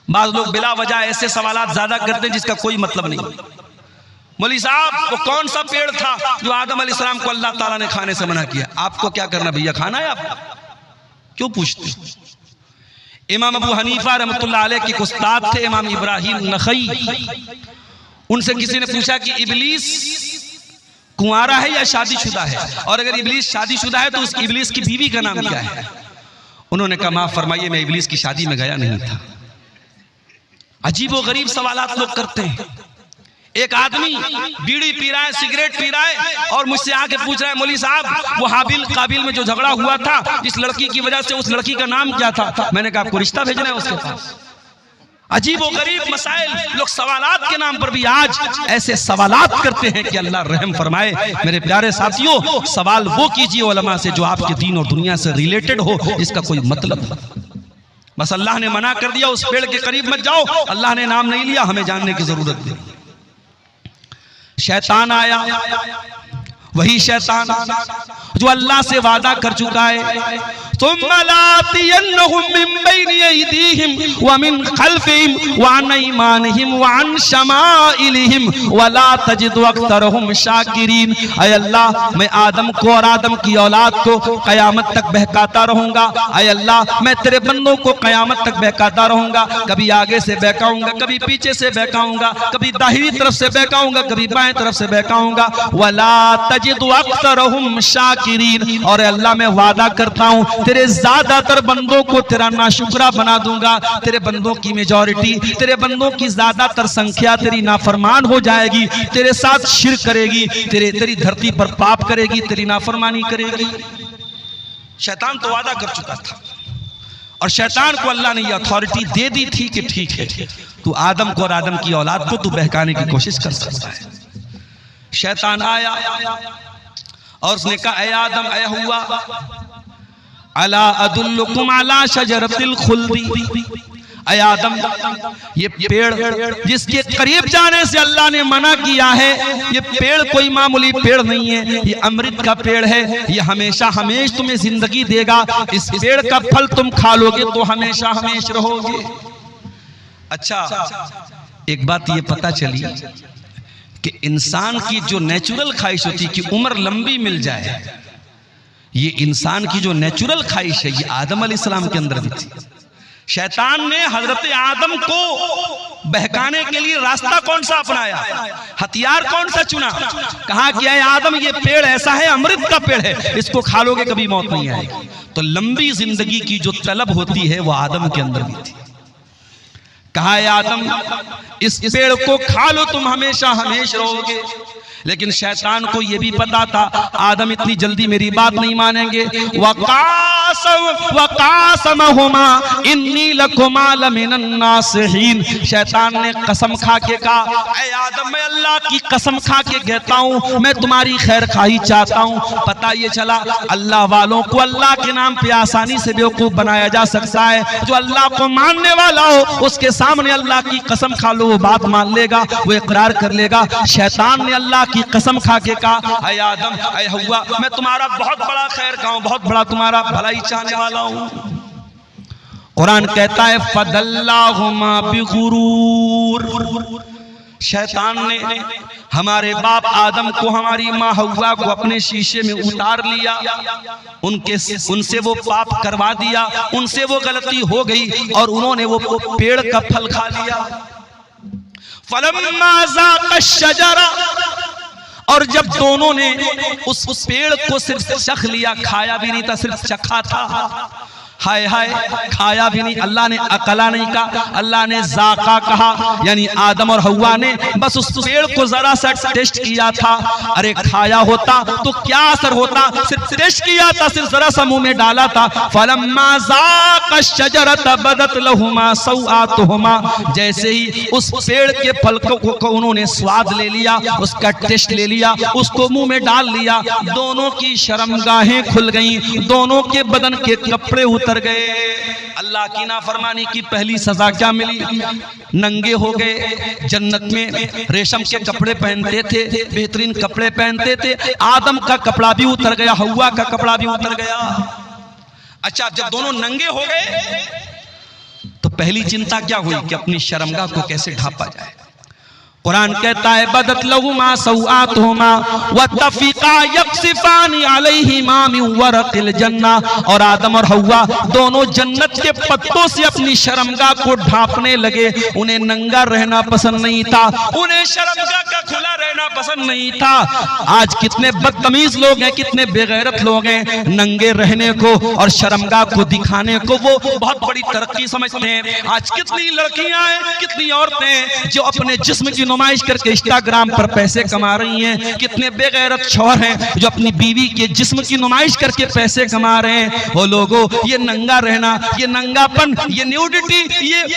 बाज़ लोग बिला वजह ऐसे सवालात ज्यादा करते हैं जिसका कोई मतलब नहीं। मौलवी साहब, वो कौन सा पेड़ था जो आदम अलैहिस्सलाम को अल्लाह ताला ने खाने से मना किया? आपको क्या करना भैया, खाना है आप क्यों पूछते? इमाम अबू हनीफा रहमतुल्लाह अलैह के उस्ताद थे इमाम इब्राहिम नखई। उनसे किसी ने पूछा कि इब्लीस कुंवारा है या शादीशुदा है, और अगर इब्लीस शादीशुदा है तो उस इब्लीस की बीवी का नाम क्या है? उन्होंने कहा माफ फरमाइए, मैं इब्लीस की शादी में गया नहीं था। अजीबो गरीब सवालात लोग करते हैं। एक आदमी बीड़ी पी रहा है, सिगरेट पी रहा है, और मुझसे आके पूछ रहा है मौलवी साहब, वो हाबिल काबिल में जो झगड़ा हुआ था जिस लड़की की वजह से, उस लड़की का नाम क्या था? मैंने कहा आपको रिश्ता भेजना है उसके पास। अजीब व गरीब मसाइल, लोग सवालात के नाम पर भी आज ऐसे सवालात करते हैं कि अल्लाह रहम फरमाए। मेरे प्यारे साथियों, सवाल वो कीजिए उलमा से जो आपके दीन और दुनिया से रिलेटेड हो, जिसका कोई मतलब नहीं। बस अल्लाह ने मना कर दिया उस पेड़ के करीब मत जाओ, अल्लाह ने नाम नहीं लिया, हमें जानने की जरूरत नहीं। शैतान आया, वही शैतान जो अल्लाह से वादा कर चुका है, तुम लातियन्नहुम मिन बैनि अयदीहिम व मिन खल्फिहिम व अन ऐमानिहिम व अन शमाइलिहिम व ला तजिदु अक्सरहुम शाकिरीन। ऐ अल्लाह, मैं आदम को और आदम की औलाद को कयामत तक बहकाता रहूंगा। ऐ अल्लाह, मैं तेरे बंदों को कयामत तक बहकाता रहूंगा। कभी आगे से बहकाऊंगा, कभी पीछे से बहकाऊंगा, कभी दाहिनी तरफ से बहकाऊंगा, कभी बाएं तरफ से बहकाऊंगा। व ला तजिदु अक्सरहुम शाकिरीन, और अल्लाह मैं वादा करता हूं तेरे ज्यादातर बंदों को तेरा नाशुक्रा बना दूंगा। तेरे बंदों की मेजॉरिटी, तेरे बंदों की ज्यादातर संख्या तेरी नाफरमान हो जाएगी, तेरे साथ शिर्क करेगी, तेरी धरती पर पाप करेगी, तेरी नाफरमानी करेगी। शैतान तो वादा कर चुका था, और शैतान को अल्लाह ने यह अथॉरिटी दे दी थी कि ठीक है, तू आदम को और आदम की औलाद को तू बहकाने की कोशिश कर सकता है। शैतान आया और उसने कहा, ऐ आदम, ऐ हव्वा, अला अदुल्लुकुम अला शजरतिल खुल्दी, ऐ आदम, ये पेड़ जिसके करीब जाने से अल्लाह ने मना किया है, ये पेड़ कोई मामूली पेड़ नहीं है, ये अमृत का पेड़ है, ये हमेशा हमेश तुम्हें जिंदगी देगा। इस पेड़ का फल तुम खा लोगे तो हमेशा हमेश रहोगे। अच्छा, एक बात ये पता चली कि इंसान की जो नेचुरल ख्वाहिश होती है कि उम्र लंबी मिल जाए, ये इंसान की जो नेचुरल ख्वाहिश है, ये आदम अलैहिस्सलाम के अंदर भी थी। शैतान ने हजरत आदम को बहकाने के लिए रास्ता कौन सा अपनाया, हथियार कौन सा चुना? कहा कि ऐ आदम, ये पेड़ ऐसा है, अमृत का पेड़ है, इसको खा लोगे कभी मौत नहीं आएगी। तो लंबी जिंदगी की जो तलब होती है वो आदम के अंदर भी थी। कहा है आदम, इस पेड़ को खा लो, तुम हमेशा हमेश रहोगे। लेकिन शैतान को यह भी पता था आदम इतनी जल्दी मेरी बात नहीं मानेंगे। वकासमहुमा इन्नी लकुमा लमिनन नासिहीन, शैतान ने कसम खा के कहा, ऐ आदम, मैं अल्लाह की कसम खा के कहता हूँ, मैं तुम्हारी खैर खाही चाहता हूँ। पता ये चला अल्लाह वालों को अल्लाह के नाम पे आसानी से बेवकूफ बनाया जा सकता है। जो अल्लाह को मानने वाला हो उसके सामने अल्लाह की कसम खा लो, वो बात मान लेगा, वो इकरार कर लेगा। शैतान ने अल्लाह की कसम खा के कहा, ऐ आदम, ऐ हव्वा, मैं तुम्हारा बहुत बड़ा खैर का हूं, बहुत बड़ा तुम्हारा भलाई चाहने वाला हूं। कुरान कहता है फदल्लाहुमा बिगुरूर, शैतान ने हमारे बाप आदम को, हमारी माँ हव्वा को अपने शीशे में उतार लिया, उनसे वो पाप करवा दिया, उनसे वो गलती हो गई और उन्होंने वो पेड़ का फल खा लिया। फलम्मा ज़ाक़ा शजरा, और जब दोनों ने उस पेड़ को सिर्फ चख लिया, खाया भी नहीं था, सिर्फ चखा था। हाय हाय, खाया भी नहीं, अल्लाह ने अकला नहीं कहा, अल्लाह ने जाका कहा, यानी आदम और हव्वा ने बस उस पेड़ को जरा सा टेस्ट किया था। अरे खाया होता तो क्या असर होता, सिर्फ टेस्ट किया था, सिर्फ जरा सा मुंह में डाला था। फलम्मा ज़ाक़ा शजरत बदत लहुमा सौआतुहुमा, जैसे ही उस पेड़ के फल को उन्होंने स्वाद ले लिया, उसका टेस्ट ले लिया, उसको मुंह में डाल लिया, दोनों की शर्मगाहें खुल गई, दोनों के बदन के कपड़े उतर गए। अल्लाह की नाफरमानी की पहली सजा क्या मिली? नंगे हो गए। जन्नत में रेशम के कपड़े पहनते थे, बेहतरीन कपड़े पहनते थे, आदम का कपड़ा भी उतर गया, हव्वा का कपड़ा भी उतर गया। अच्छा, जब दोनों नंगे हो गए तो पहली चिंता क्या हुई कि अपनी शर्मगाह को कैसे ढांपा जाए। कुरान कहता है बदत लहुमा सौआतुहुमा वतफिका यक्सिफानी अलैहिमा मिन वरक़िल जन्ना, और आदम और हव्वा दोनों जन्नत के पत्तों से अपनी शर्मगाह को ढांपने लगे। उन्हें नंगा रहना पसंद नहीं था, उन्हें शर्मगाह का खुला रहना पसंद नहीं था। आज कितने बदतमीज लोग हैं, कितने बेगैरत लोग हैं, नंगे रहने को और शर्मगाह को दिखाने को वो बहुत बड़ी तरक्की समझते हैं। आज कितनी लड़कियां हैं, कितनी औरतें जो अपने जिस्म की नुमाइश करके इंस्टाग्राम पर पैसे कमा रही हैं। कितने बेगैरत शौहर हैं जो अपनी बीवी के जिस्म की नुमाइश करके पैसे कमा रहे हैं। वो लोगों, ये नंगा रहना, ये नंगापन, ये न्यूडिटी,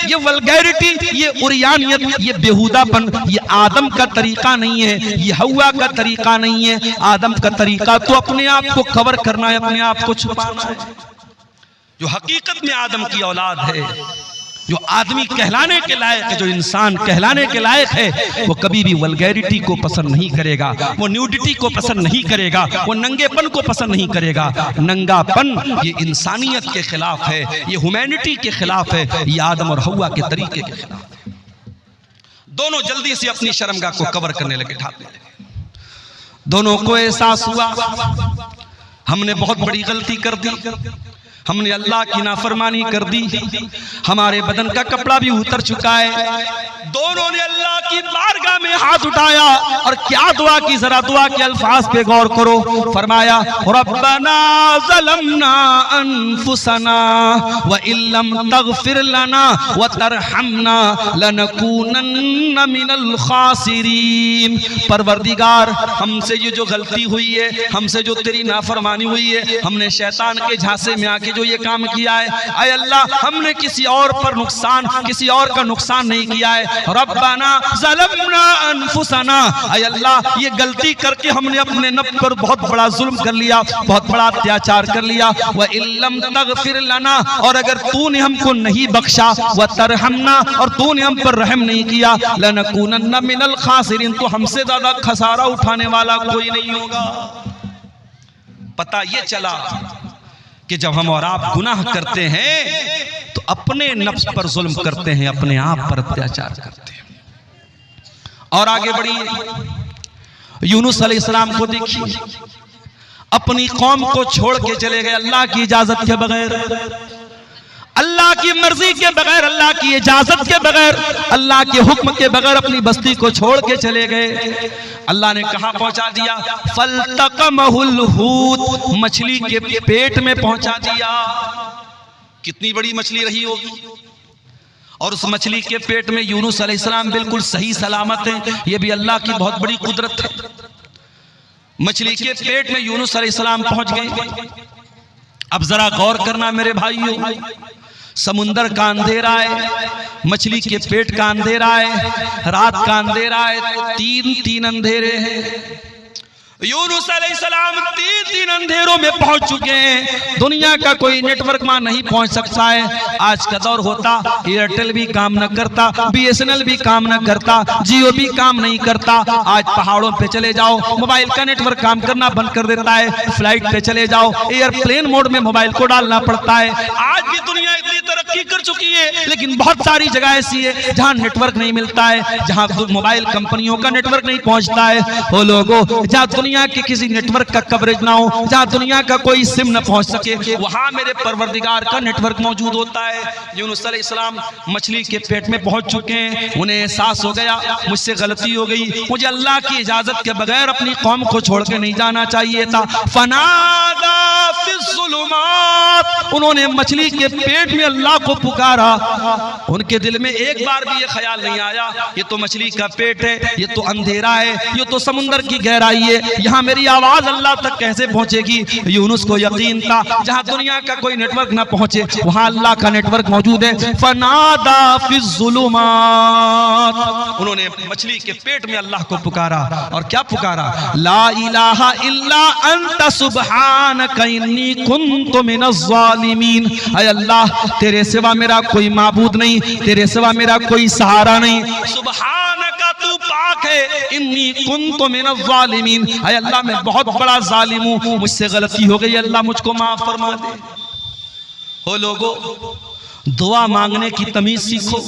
ये वल्गैरिटी, ये उरियानियत, ये बेहुदापन, ये आदम का तरीका नहीं है, ये हव्वा का तरीका नहीं है। आदम का तरीका तो अपने आप को कवर करना है, अपने आप को छुपाना है। जो हकीकत में आदम की औलाद है, जो आदमी कहलाने के लायक है, जो इंसान कहलाने के लायक है, वो कभी भी वल्गैरिटी को पसंद नहीं करेगा, वो न्यूडिटी को पसंद नहीं करेगा, वो नंगेपन को पसंद नहीं करेगा। नंगापन ये इंसानियत के खिलाफ है, ये ह्यूमैनिटी के खिलाफ है, ये आदम और हव्वा के तरीके के खिलाफ है। दोनों जल्दी से अपनी शर्मगाह को कवर करने लगे, ढांपने लगे। दोनों को एहसास हुआ हमने बहुत बड़ी गलती कर दी, हमने अल्लाह की नाफरमानी कर दी, हमारे बदन का कपड़ा भी उतर चुका है। दोनों ने अल्लाह की बारगाह में हाथ उठाया और क्या दुआ की, जरा दुआ के अल्फाज पे गौर करो। फरमाया रब्बना ज़लमना अनफुसना व इल्लम तगफिर लना व तरहमना लनकूनन्न मिनल खासिरीन। परवरदिगार, हमसे ये जो गलती हुई है, हमसे जो तेरी नाफरमानी हुई है, हमने शैतान के झांसे में आके जो ये काम किया है, ऐ अल्लाह हमने किसी और पर नुकसान, किसी और का नुकसान नहीं किया है। रब्बाना ज़लमना ज़लमना अनफुसना, ऐ अल्लाह ये गलती करके हमने अपने नफ्स पर बहुत बड़ा जुल्म कर लिया, बहुत बड़ा अत्याचार कर लिया। व इल्लम तगफिर लना, और अगर तूने हमको नहीं बख्शा, व तरहमना, और तूने हम पर रहम नहीं किया, लनकूनन्ना मिनल खासिरीन, तो हमसे ज्यादा खसारा उठाने वाला कोई नहीं होगा। पता ये चला कि जब हम और आप गुनाह करते हैं तो अपने नफ्स पर जुल्म करते हैं, अपने आप पर अत्याचार करते हैं। और आगे बढ़िए, यूनुस अलैहिस्सलाम को देखिए, अपनी कौम को छोड़ के चले गए अल्लाह की इजाजत के बगैर, अल्लाह की मर्जी के बगैर, अल्लाह की इजाजत के बगैर, अल्लाह के हुक्म के बगैर अपनी बस्ती को छोड़ के चले गए। अल्लाह ने कहां पहुंचा दिया? फल्तकमहुल हूत, मछली के पेट में पहुंचा दिया। कितनी बड़ी मछली रही होगी, और उस मछली के पेट में यूनुस अलैहिस्सलाम बिल्कुल सही सलामत हैं। यह भी अल्लाह की बहुत बड़ी कुदरत है। मछली के पेट में यूनुस अलैहिस्सलाम पहुंच गए। अब जरा गौर करना मेरे भाइयों, समुंदर का अंधेरा है, मछली के पेट का अंधेरा है, रात का अंधेरा है, तीन अंधेरे हैं। यूनुस अलैहिस्सलाम तीन अंधेरों में पहुंच चुके हैं। दुनिया का कोई नेटवर्क वहां नहीं पहुंच सकता है। आज का दौर होता, एयरटेल भी काम न करता, BSNL भी काम न करता, जियो भी काम नहीं करता। आज पहाड़ों पे चले जाओ, मोबाइल का नेटवर्क काम करना बंद कर देता है। फ्लाइट पे चले जाओ, एयरप्लेन मोड में मोबाइल को डालना पड़ता है। आज भी दुनिया इतनी तरक्की कर चुकी है, लेकिन बहुत सारी जगह ऐसी है जहां नेटवर्क नहीं मिलता है, जहां मोबाइल कंपनियों का नेटवर्क नहीं पहुंचता है। वो लोगों, जहां दुनिया के किसी नेटवर्क का कवरेज ना हो, जहां दुनिया का कोई सिम न पहुंच सके, वहां मेरे परवरदिगार का नेटवर्क मौजूद होता है। यूनुस अलैहिस्सलाम मछली के पेट में पहुंच चुके हैं। उन्हें एहसास हो गया, मुझसे गलती हो गई, मुझे अल्लाह की इजाजत के बगैर अपनी कौम को छोड़ के नहीं जाना चाहिए था। फनादा फिज़्ज़ुलुमात, उन्होंने मछली के पेट में अल्लाह को पुकारा। उनके दिल में एक बार भी ये ख्याल नहीं आया, ये तो मछली का पेट है, ये तो अंधेरा है, ये तो समुंदर की गहराई है, यहाँ मेरी आवाज अल्लाह तक कैसे पहुंचेगी। यूनुस को यकीन था, जहां दुनिया का कोई नेटवर्क ना पहुंचे वहां अल्लाह का नेटवर्क मौजूद है। फनादा फिज़्ज़ुलुमात, उन्होंने मछली के पेट में अल्लाह को पुकारा। और क्या पुकारा? ला इलाहा इल्ला अंत सुब्हानका इन्नी कुन्तु मिनज़्ज़ालिमीन, ऐ अल्लाह तेरे सिवा मेरा कोई माबूद नहीं, तेरे सिवा मेरा कोई सहारा नहीं, सुब्हानका तू पाक है, इन्नी कुन्तु मिनज़्ज़ालिमीन, ऐ अल्लाह मैं बहुत बड़ा जालिम हूं, मुझसे गलती हो गई, अल्लाह मुझको माफ फरमा दे। हो लोगों, दुआ मांगने की तमीज सीखो,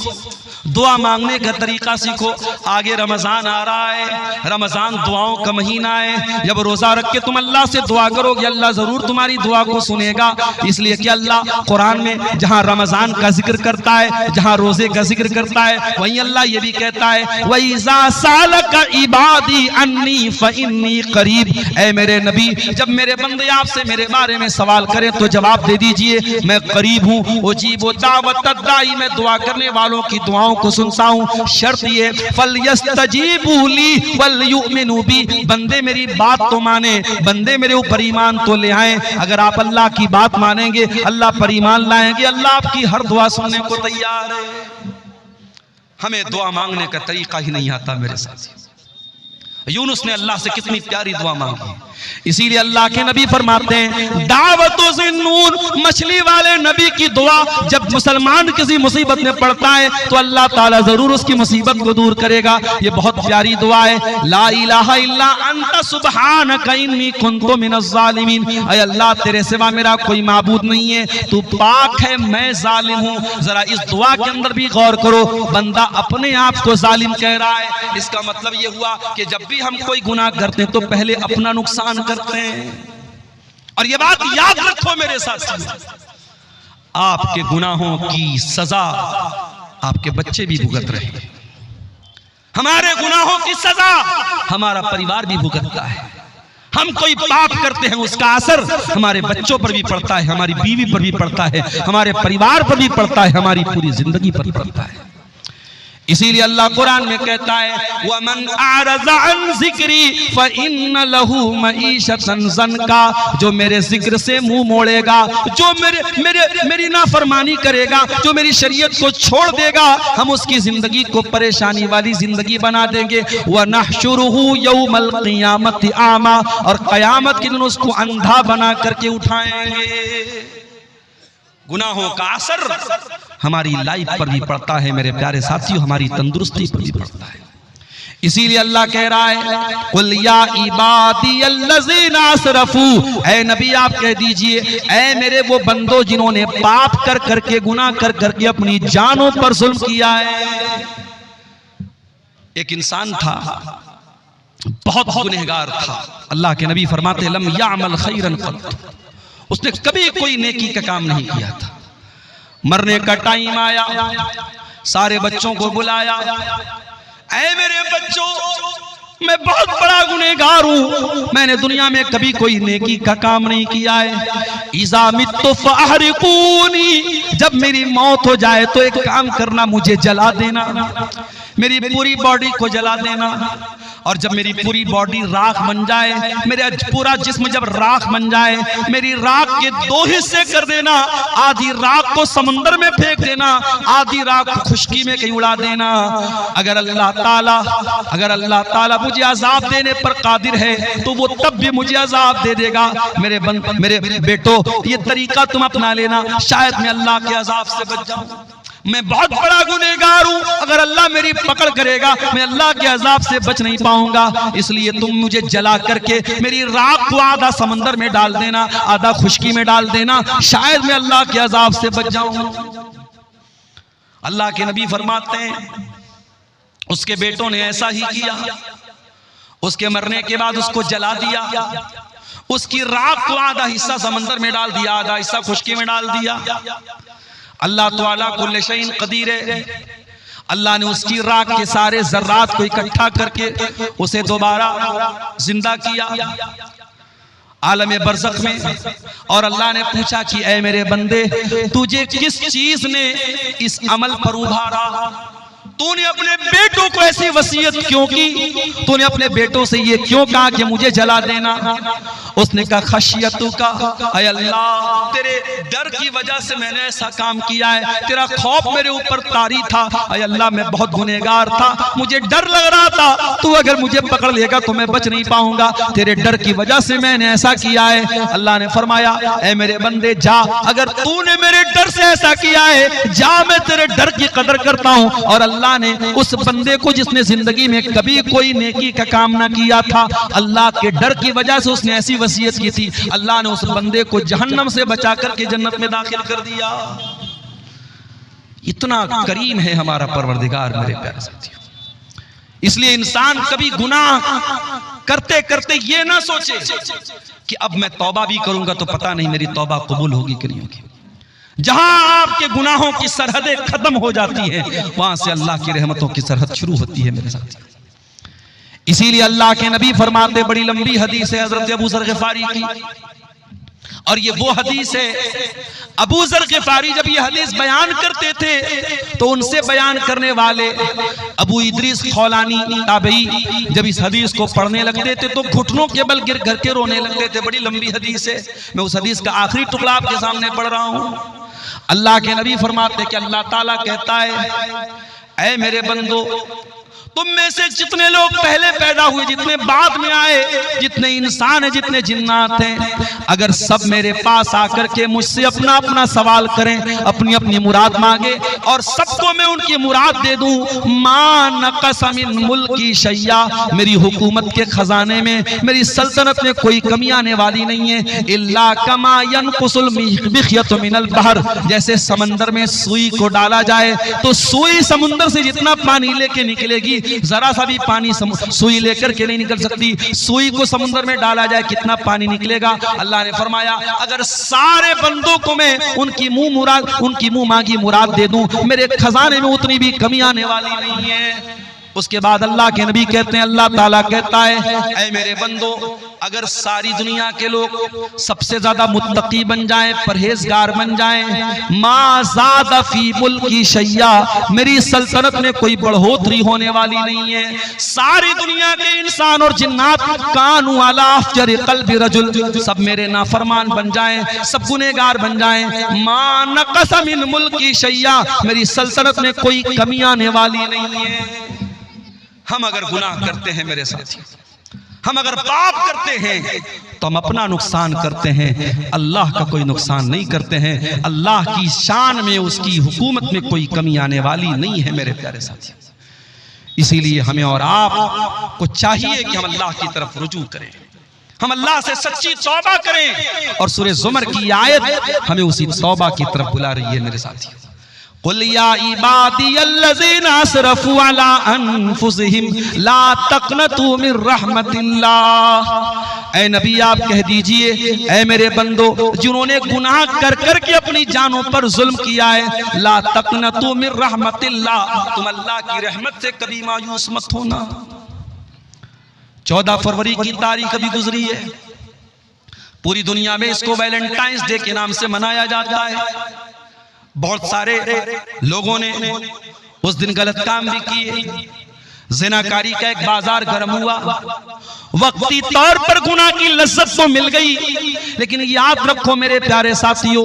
दुआ मांगने का तरीका सीखो। आगे रमजान आ रहा है, रमजान दुआओं का महीना है। जब रोजा रख के तुम अल्लाह से दुआ करोगे, अल्लाह जरूर तुम्हारी दुआ को सुनेगा। इसलिए कि अल्लाह कुरान में जहां रमजान का जिक्र करता है, जहां रोजे का जिक्र करता है, वहीं अल्लाह ये भी कहता है वइज़ा सालका इबादी अन्नी फइन्नी करीब, ऐ मेरे नबी जब मेरे बंदे आपसे मेरे बारे में सवाल करें तो जवाब दे दीजिए, मैं करीब हूँ। उजीबु दावत दाई, मैं दुआ करने वालों की दुआओं को सुनता हूँ। शर्त ये फलयस्तजीबू ली वलयुमिनू बी, बंदे मेरी बात तो माने, बंदे मेरे ऊपर ईमान तो ले आए। अगर आप अल्लाह की बात मानेंगे, अल्लाह पर ईमान लाएंगे, अल्लाह आपकी हर दुआ सुनने को तैयार है। हमें दुआ मांगने का तरीका ही नहीं आता मेरे साथ। यूनुस ने अल्लाह से कितनी प्यारी दुआ मांगी, इसीलिए अल्लाह के नबी फरमाते हैं दावतो ज़िन्नून, मछली वाले नबी की दुआ जब मुसलमान किसी मुसीबत में पड़ता है तो अल्लाह ताला जरूर उसकी मुसीबत को दूर करेगा। ये बहुत प्यारी दुआ है। ला इलाहा इल्ला अंत सुब्हानका इन्नी कुन्तु मिनज़्ज़ालिमीन, ऐ अल्लाह तेरे सिवा मेरा कोई माबूद नहीं है, तू पाक है, मैं जालिम हूँ। जरा इस दुआ के अंदर भी गौर करो, बंदा अपने आप को जालिम कह रहा है। इसका मतलब ये हुआ कि जब भी हम कोई गुनाह करते हैं तो पहले अपना नुकसान करते हैं। और ये बात याद रखो मेरे साथ, आपके गुनाहों की सजा आपके बच्चे भी भुगत रहे हैं, हमारे गुनाहों की सजा हमारा परिवार भी भुगतता है। हम कोई पाप करते हैं उसका असर हमारे बच्चों पर भी पड़ता है, हमारी बीवी पर भी पड़ता है, हमारे परिवार पर भी पड़ता है, हमारी पूरी जिंदगी पर पड़ता है। इसीलिए अल्लाह कुरान में कहता है वमन आरज़ा अन ज़िक्री फ़इन्न लहू मईशतन ज़नका, जो मेरे जिक्र से मुंह मोड़ेगा, जो मेरी नाफरमानी करेगा, जो मेरी शरीयत को छोड़ देगा, हम उसकी जिंदगी को परेशानी वाली जिंदगी बना देंगे। व नहशुरुहु यौमल क़ियामति आमा, और क़यामत के दिन उसको अंधा बना करके उठाएंगे। गुनाहों का असर हमारी लाइफ पर भी पड़ता है मेरे प्यारे साथियों, हमारी तंदुरुस्ती पर भी पड़ता है। इसीलिए अल्लाह कह रहा है कुल या इबादी अल्लज़ीना असरफू, ऐ नबी आप कह दीजिए ऐ मेरे वो बंदो जिन्होंने पाप कर करके गुनाह कर करके अपनी जानों पर जुल्म किया है। एक इंसान था बहुत गुनहगार था, अल्लाह के नबी फरमाते लम यामल खैरन क़त्त, उसने कभी कोई नेकी का काम नहीं किया था। मरने का टाइम आया, सारे बच्चों को बुलाया, ऐ मेरे बच्चों मैं बहुत बड़ा गुनहगार हूं, मैंने दुनिया में कभी कोई नेकी का काम नहीं किया है। इज़ा मित्तु फ़अहरिकूनी, जब मेरी मौत हो जाए तो एक काम करना, मुझे जला देना, मेरी पूरी बॉडी को जला देना, और जब मेरी पूरी बॉडी राख बन जाए, मेरा पूरा जिस्म जब राख बन जाए, मेरी राख के दो हिस्से कर देना, आधी राख को समंदर में फेंक देना, आधी राख को खुशकी में कहीं उड़ा देना। अगर अल्लाह ताला मुझे अजाब देने पर कादिर है तो वो तब भी मुझे अजाब दे देगा। मेरे बेटो ये तरीका तुम अपना लेना, शायद मैं अल्लाह के अजाब से बच जाऊं। मैं बहुत बड़ा गुनहगार हूं, अगर अल्लाह मेरी पकड़ करेगा मैं अल्लाह के अजाब से बच नहीं पाऊंगा, इसलिए तुम मुझे जला करके मेरी राख को आधा समंदर में डाल देना, आधा खुशकी में डाल देना, शायद मैं अल्लाह के अजाब से बच जाऊं। अल्लाह के नबी फरमाते हैं उसके बेटों ने ऐसा ही किया, उसके मरने के बाद उसको जला दिया, उसकी राख को आधा हिस्सा समंदर में डाल दिया, आधा हिस्सा खुशकी में डाल दिया। अल्लाह ताला कुल्ल शैइन कदीर है, अल्लाह ने उसकी राख के सारे जर्रात को इकट्ठा करके उसे दोबारा जिंदा किया आलम बरज़ख में। और अल्लाह ने पूछा कि ऐ मेरे बंदे तुझे किस चीज ने इस अमल पर उभारा, तूने अपने बेटों को ऐसी वसीयत क्यों की, तूने अपने बेटों से ये क्यों कहा कि मुझे जला देना। उसने कहा खशियतु का, ऐ अल्लाह तेरे डर की वजह से मैंने ऐसा काम किया है, तेरा खौफ मेरे ऊपर तारी था, ऐ अल्लाह मैं बहुत गुनहगार था, मुझे डर लग रहा था तू अगर मुझे पकड़ लेगा तो मैं बच नहीं पाऊंगा, तेरे डर की वजह से मैंने ऐसा किया है। अल्लाह ने फरमाया ऐ मेरे बंदे जा, अगर तूने मेरे डर से ऐसा किया है जा, मैं तेरे डर की कदर करता हूं। और अल्लाह ने उस बंदे को जिसने जिंदगी में कभी कोई नेकी का काम ना किया था, अल्लाह के डर की वजह से उसने ऐसी वसीयत की थी, अल्लाह ने उस बंदे को जहन्नम से बचा करके जन्नत में दाखिल कर दिया। इतना करीम है हमारा परवरदिगार मेरे प्यारे साथियों। इसलिए इंसान कभी गुनाह करते करते ये ना सोचे कि अब मैं तौबा भी करूंगा तो पता नहीं मेरी तौबा कबूल होगी कि नहीं होगी। जहां आपके गुनाहों की सरहदें खत्म हो जाती हैं, वहां से अल्लाह की रहमतों की सरहद शुरू होती है मेरे साथियों। इसीलिए अल्लाह के नबी फरमाते, बड़ी लंबी हदीस है हजरत अबू ज़र ग़िफ़ारी की, और ये वो हदीस है अबू ज़र ग़िफ़ारी जब ये हदीस बयान करते थे तो उनसे बयान करने वाले अबू इदरीस खौलानी ताबई जब इस हदीस को पढ़ने लगते थे तो घुटनों के बल गिर कर के रोने लगते थे। बड़ी लंबी हदीस है, मैं उस हदीस का आखिरी टुकड़ा आपके सामने पढ़ रहा हूं। अल्लाह के नबी फरमाते कि अल्लाह ताला कहता है ऐ मेरे बंदो, तुम में से जितने लोग पहले पैदा हुए, जितने बाद में आए, जितने इंसान हैं, जितने जिन्नात हैं, अगर सब मेरे पास आकर के मुझसे अपना अपना सवाल करें, अपनी अपनी मुराद मांगे और सबको मैं उनकी मुराद दे दूं, मा नक़स मिन मुल्की शैया, मेरी हुकूमत के खजाने में, मेरी सल्तनत में कोई कमी आने वाली नहीं है। इल्ला कमा यनकुसुल मिख्यतु मिनल बहर, जैसे समंदर में सुई को डाला जाए तो सुई समुंदर से जितना पानी लेके निकलेगी, जरा सा भी पानी सुई लेकर के नहीं निकल सकती। सुई को समुद्र में डाला जाए कितना पानी निकलेगा। अल्लाह ने फरमाया अगर सारे बंदों को मैं उनकी मुंह मांगी मुराद दे दूं, मेरे खजाने में उतनी भी कमी आने वाली नहीं है। उसके बाद अल्लाह के नबी कहते हैं, अल्लाह ताला कहता है, ऐ मेरे बंदो, अगर सारी दुनिया के लोग सबसे ज्यादा मुत्तकी बन जाएं, परहेजगार बन जाएं, मा ज़ादा फी मुल्की शैया, मेरी सल्तनत में कोई बढ़ोतरी होने वाली नहीं है। सारी दुनिया के इंसान और जिन्नात कानू अला अफजर क़ल्बि रजुल, सब मेरे नाफरमान बन जाएं, सब गुनहगार बन जाएं, मा नक़स मिन मुल्की शैया, मेरी सल्तनत में कोई कमी आने वाली नहीं है। हम अगर गुनाह करते हैं मेरे साथी, हम अगर पाप करते हैं तो हम अपना नुकसान करते हैं, अल्लाह का कोई नुकसान नहीं करते हैं। अल्लाह की शान में, उसकी हुकूमत में कोई कमी आने वाली नहीं है मेरे प्यारे साथी। इसीलिए हमें और आप को चाहिए कि हम अल्लाह की तरफ रुजू करें, हम अल्लाह से सच्ची तौबा करें। और सूरह ज़ुमर की आयत हमें उसी तौबा की तरफ बुला रही है मेरे साथी। कुल या इबादियल्लज़ीना असरफू अला अनफुसिहिम ला तक़नतू मिन रहमतिल्लाह, ऐ नबी आप कह दीजिए, ऐ मेरे बंदो जिन्होंने गुनाह कर कर के अपनी जानों पर जुल्म किया है, ला तक़नतू मिन रहमतिल्लाह, तुम अल्लाह की रहमत से कभी मायूस मत होना। 14 फरवरी की तारीख अभी गुजरी है, पूरी दुनिया में इसको वैलेंटाइंस डे के नाम से मनाया जाता है। बहुत सारे लोगों ने उस दिन गलत काम भी किए। ज़िनाकारी का एक बाजार गर्म हुआ, वक्ती तौर पर गुनाह की लज्जत तो मिल गई, लेकिन याद रखो मेरे प्यारे साथियों,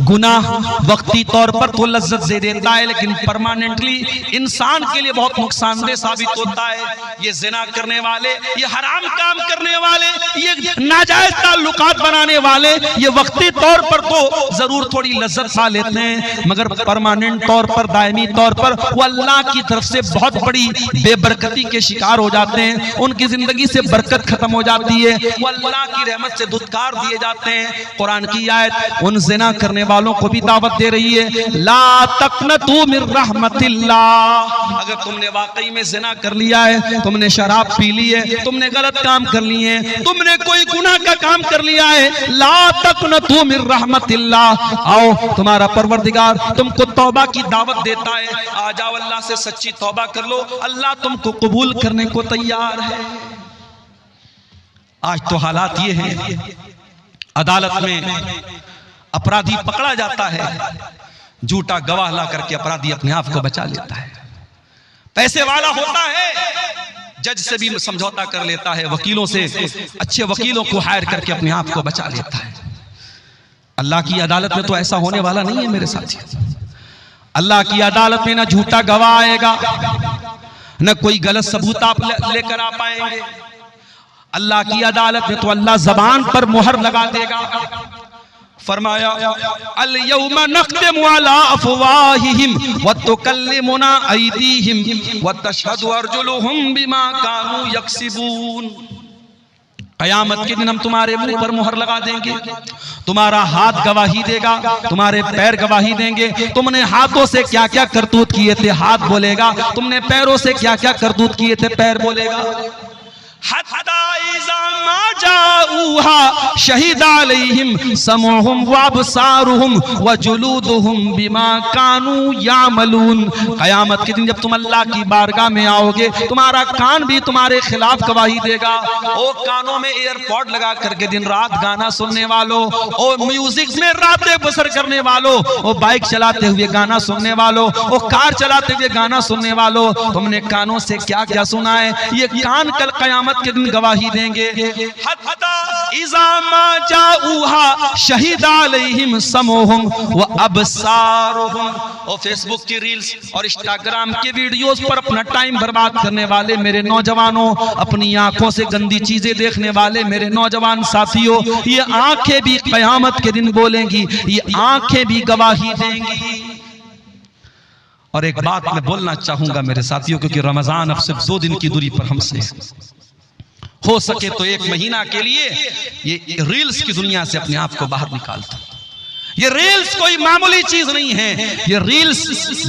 गुनाह वक्ती तौर पर तो लज्जत दे देता है, लेकिन परमानेंटली इंसान के लिए बहुत नुकसानदेह साबित होता है। ये ज़िना करने वाले, ये हराम काम करने वाले, ये नाजायज ताल्लुकात बनाने वाले, ये वक्ती तौर पर तो जरूर थोड़ी लज्जत पा लेते हैं, मगर परमानेंट तौर पर, दायमी तौर पर वो अल्लाह की तरफ से बहुत बड़ी बेबरकती के शिकार हो जाते हैं। उनकी जिंदगी से बरकत खत्म हो जाती है, वो अल्लाह की रहमत से धुतकार दिए जाते हैं। कुरान की आयत उन ज़िना करने वालों को भी दावत दे रही है, ला तक़नतू मिन रहमतिल्लाह, अगर तुमने वाकई में ज़िना कर लिया है, तुमने शराब पी ली है, तुमने गलत काम कर लिए हैं, तुमने कोई गुनाह का काम कर लिया है, ला तक़नतू मिन रहमतिल्लाह, आओ तुम्हारा परवरदिगार तुमको तौबा की दावत देता है, आ जाओ अल्लाह से सच्ची तौबा कर लो, अल्लाह तुमको कबूल करने को तैयार है। आज तो हालात ये हैं, अदालत में अपराधी पकड़ा जाता है, झूठा गवाह ला करके अपराधी अपने आप को बचा लेता है। पैसे वाला होता है, जज से भी समझौता कर लेता है, वकीलों से, अच्छे वकीलों को हायर करके अपने आप को बचा लेता है। अल्लाह की अदालत में तो ऐसा होने वाला नहीं है मेरे साथी। अल्लाह की अदालत में ना झूठा गवाह आएगा, न कोई गलत सबूत आप लेकर आ पाएंगे। अल्लाह की अदालत में तो अल्लाह ज़बान पर मुहर लगा देगा। फरमाया, अल यौमा नख्तिमु अला अफ़वाहिहिम व तुकल्लिमुना अयदीहिम व तशहदु अर्जुलुहुम बिमा कानू यक्सिबून, क़यामत के दिन हम तुम्हारे मुंह पर मुहर लगा देंगे, तुम्हारा हाथ गवाही देगा, तुम्हारे पैर गवाही देंगे। तुमने हाथों से क्या क्या करतूत किए थे, हाथ बोलेगा, तुमने पैरों से क्या क्या करतूत किए थे, पैर बोलेगा। हत्ता इज़ा मा जाऊहा शहीदा अलैहिम समउहुम व अबसारुहुम व जुलूदुहुम बिमा कानू यामलून, क़यामत के दिन जब तुम अल्लाह की बारगाह में आओगे, तुम्हारा कान भी तुम्हारे खिलाफ गवाही देगा। ओ कानों में एयरपॉड लगा करके दिन रात गाना सुनने वालों, ओ म्यूजिक में रातें बसर करने वालों, ओ बाइक चलाते हुए गाना सुनने वालों, ओ कार चलाते हुए गाना सुनने वालों, तुमने कानों से क्या क्या सुना है, ये कान कल क़यामत के दिन गवाही देंगे। हत्ता इज़ा मा जाऊहा शहीदा अलैहिम समउहुम व अबसारुहुम, और फेसबुक की रील्स और इंस्टाग्राम के वीडियोस पर अपना टाइम बर्बाद करने वाले मेरे नौजवानों, अपनी आंखों से गंदी चीजें देखने वाले मेरे नौजवान साथियों, ये आंखें भी क़यामत के दिन बोलेंगी, ये आंखें भी गवाही देंगी। और एक बात मैं बोलना चाहूंगा मेरे साथियों, क्योंकि रमजान अब सिर्फ 2 दिन की दूरी पर हमसे, हो सके तो 1 महीना के लिए ये रील्स की दुनिया से अपने आप को बाहर निकाल दो। ये रील्स कोई मामूली चीज नहीं है। ये रील्स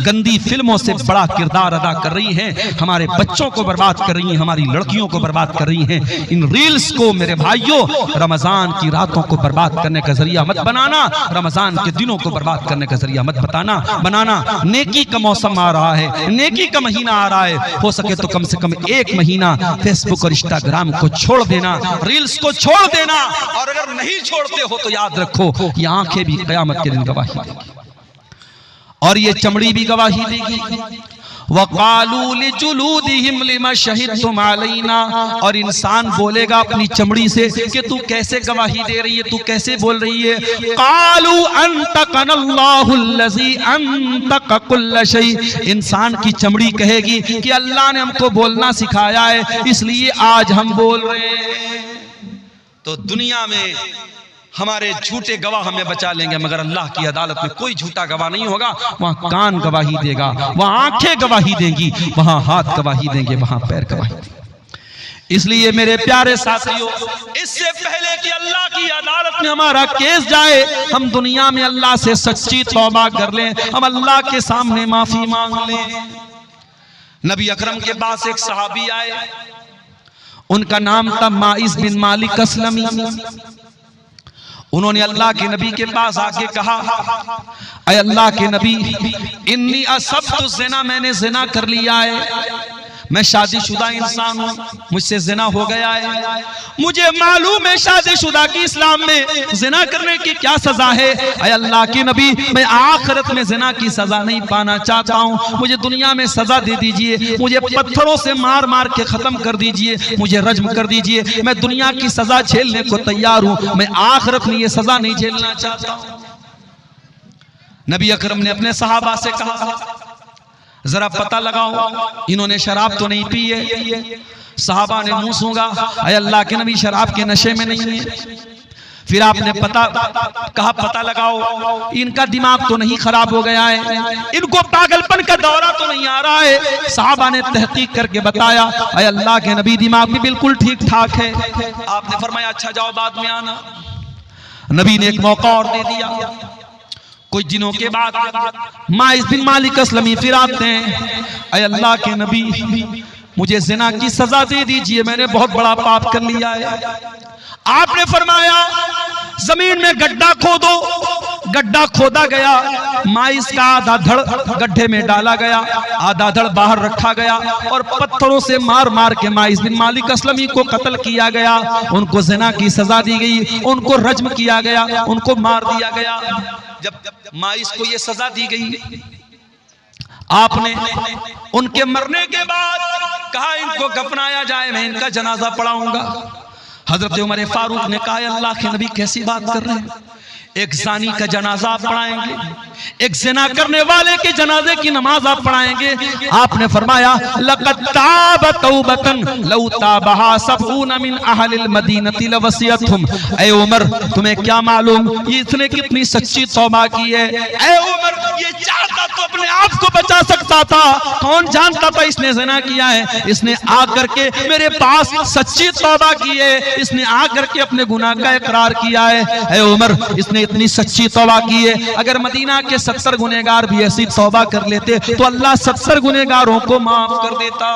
गंदी फिल्मों से बड़ा किरदार अदा कर रही हैं, हमारे बच्चों को बर्बाद कर रही हैं, हमारी लड़कियों को बर्बाद कर रही हैं। इन रील्स को मेरे भाइयों रमजान की रातों को बर्बाद करने का जरिया मत बनाना, रमजान के दिनों को बर्बाद करने का जरिया मत बनाना। नेकी का मौसम आ रहा है, नेकी का महीना आ रहा है, हो सके तो कम से कम एक महीना फेसबुक और इंस्टाग्राम को छोड़ देना, रील्स को छोड़ देना। और अगर नहीं छोड़ते हो तो याद रखो ये आंखें भी क़यामत के दिन गवाही देगी और ये चमड़ी भी गवाही देगी। वक़ालू लिजुलूदिहिम लिमा शहिदतुम अलैना, और इंसान बोलेगा अपनी चमड़ी से कि तू कैसे गवाही दे रही है, तू कैसे बोल रही है। क़ालू अंतक़नल्लाहुल्लज़ी अंतक़ कुल्ल शै, इंसान की चमड़ी कहेगी कि अल्लाह ने हमको बोलना सिखाया है इसलिए आज हम बोल रहे हैं। तो दुनिया में हमारे झूठे गवाह हमें बचा लेंगे, मगर अल्लाह की अदालत में कोई झूठा गवाह नहीं होगा। वहां कान गवाही देगा, वहां आंखें गवाही देंगी, वहां हाथ गवाही देंगे, वहां पैर गवाही देंगे। इसलिए मेरे प्यारे साथियों, इससे पहले कि अल्लाह की अदालत में हमारा केस जाए, हम दुनिया में अल्लाह से सच्ची तौबा कर लें, हम अल्लाह के सामने माफी मांग लें। नबी अकरम के पास एक सहाबी आए, उनका नाम था माइस बिन मालिक असलमी। उन्होंने अल्लाह के नबी के पास आके कहा, अय अल्लाह के नबी, इन्नी असब्तु ज़िना, मैंने ज़िना कर लिया है, मैं शादीशुदा इंसान हूँ, मुझसे ज़िना हो गया है, मुझे मालूम है शादीशुदा की इस्लाम में ज़िना करने की क्या सजा है। अय अल्लाह के नबी, मैं आखिरत में ज़िना की सजा नहीं पाना चाहता हूँ, मुझे दुनिया में सजा दे दीजिए, मुझे पत्थरों से मार मार के खत्म कर दीजिए, मुझे रज्म कर दीजिए। मैं दुनिया की सजा झेलने को तैयार हूँ, मैं आखिरत में ये सजा नहीं झेलना चाहता हूँ। नबी अकरम ने अपने सहाबा से कहा, जरा पता लगाओ इन्होंने शराब तो नहीं पी है। सहाबा ने मुंह सूंघा, अय अल्लाह के नबी शराब के नशे में नहीं है। फिर आपने पता लगाओ इनका दिमाग तो नहीं खराब हो गया है, इनको पागलपन का दौरा तो नहीं आ रहा है। सहाबा ने तहकीक करके बताया, अय अल्लाह के नबी दिमाग भी बिल्कुल ठीक ठाक है। आपने फरमाया अच्छा जाओ बाद में आना। नबी ने एक मौका और दे दिया। कुछ दिनों के बाद माइस बिन मालिक असलमी फिर आते हैं, अय अल्लाह के नबी मुझे ज़िना की सजा दे दीजिए, मैंने बहुत बड़ा पाप कर लिया है। आपने फरमाया जमीन में गड्ढा खोदो। गड्ढा खोदा गया, माइस का आधा धड़ गड्ढे में डाला गया, आधा धड़ बाहर रखा गया और पत्थरों से मार मार के माइस बिन मालिक असलमी को कत्ल किया गया। उनको ज़िना की सजा दी गई, उनको रज्म किया गया, उनको मार दिया गया। जब माइस को ये सजा दी गई, आपने उनके मरने के बाद कहा इनको दफनाया जाए, मैं इनका जनाजा पढ़ाऊंगा। हजरत उमर फारूक ने कहा, अल्लाह के नबी कैसी बात कर रहे हैं, एक ज़ानी का जनाजा आप पढ़ाएंगे, एक ज़िना करने वाले के जनाजे की नमाज आप पढ़ाएंगे। आपने फरमाया लक़द ताब तौबतन लौ ताबहा सबऊन मिन अहलिल मदीनति लवसियतहुम। ऐ उमर तुम्हें क्या मालूम ये इसने कितनी सच्ची तौबा की है। ऐ उमर ये चाहता तो अपने आप को बचा सकता था, कौन जानता था इसने ज़िना किया है। इसने आकर के मेरे पास सच्ची तौबा की है, इसने आकर के अपने गुनाह का इकरार किया है। ऐ उमर इसने इतनी सच्ची तौबा की है, अगर मदीना के 70 गुनहगार भी ऐसी तौबा कर लेते तो अल्लाह 70 गुनहगारों को माफ कर देता।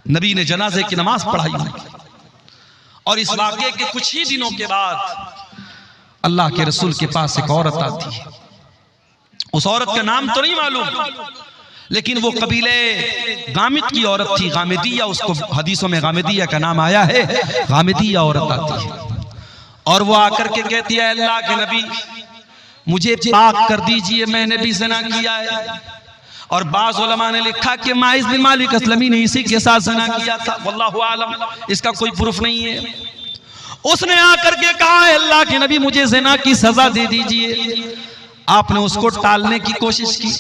नबी ने जनाजे की नमाज पढ़ाई और इस वाक़े के कुछ ही दिनों के बाद अल्लाह के रसूल के पास एक औरत आती है। उस औरत का नाम तो नहीं मालूम, लेकिन वो कबीले गामिद की औरत थी, गामिदिया, उसको हदीसों में गामिदिया का नाम आया है। गामिदिया औरत आती है और वो आकर के कहती है, अल्लाह के नबी मुझे पाक कर दीजिए, मैंने भी ज़िना किया है। और बाज़ उलमा ने लिखा कि माइस बिन मालिक असलमी ने इसी के साथ ज़िना किया था, वल्लाहु आलम, इसका कोई प्रूफ नहीं है। उसने आकर के कहा, अल्लाह के नबी मुझे ज़िना की सजा दे दीजिए। आपने उसको टालने की कोशिश की।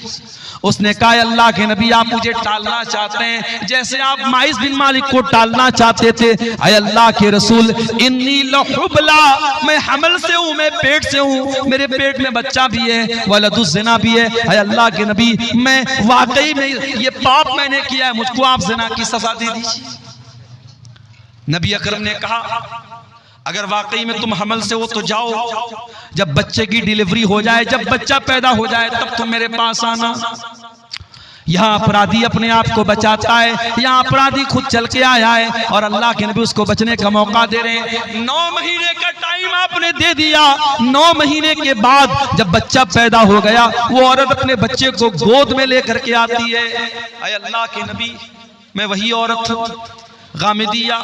उसने कहा, अल्लाह के नबी आप मुझे टालना चाहते हैं जैसे आप माइस बिन मालिक को टालना चाहते थे। अय अल्लाह के रसूल इन्नी लहुबला, मैं हमल से हूँ, मैं पेट से हूँ, मेरे पेट में बच्चा भी है, वलदुज़ ज़िना भी है। अय अल्लाह के नबी मैं वाकई में ये पाप मैंने किया है, मुझको आप ज़िना की सजा दे दीजिए। नबी अकरम ने कहा, अगर वाकई में तुम हमल से हो तो जाओ, जब बच्चे की डिलीवरी हो जाए, जब बच्चा पैदा हो जाए, तब तुम मेरे पास आना। यहाँ अपराधी अपने आप को बचाता है, यहाँ अपराधी खुद चल के आया है और अल्लाह के नबी उसको बचने का मौका दे रहे हैं। 9 महीने का टाइम आपने दे दिया। 9 महीने के बाद जब बच्चा पैदा हो गया, वो औरत अपने बच्चे को गोद में लेकर के आती है। अय अल्लाह के नबी, मैं वही औरत हूँ, गामिदिया,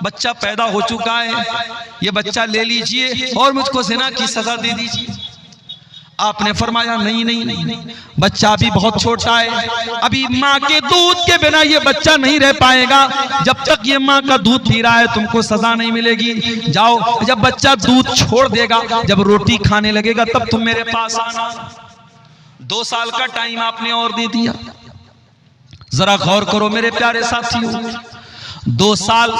बच्चा पैदा हो चुका है, ये बच्चा ले लीजिए और मुझको ज़िना की सजा दे दीजिए। आपने फरमाया नहीं नहीं नहीं, बच्चा भी बहुत छोटा है, अभी माँ के दूध के बिना ये बच्चा नहीं रह पाएगा। जब तक ये माँ का दूध पी रहा है तुमको सजा नहीं मिलेगी। जाओ, जब बच्चा दूध छोड़ देगा, जब रोटी खाने लगेगा, तब तुम मेरे पास आना। 2 साल का टाइम आपने और दे दिया। जरा गौर करो मेरे प्यारे साथियों, 2 साल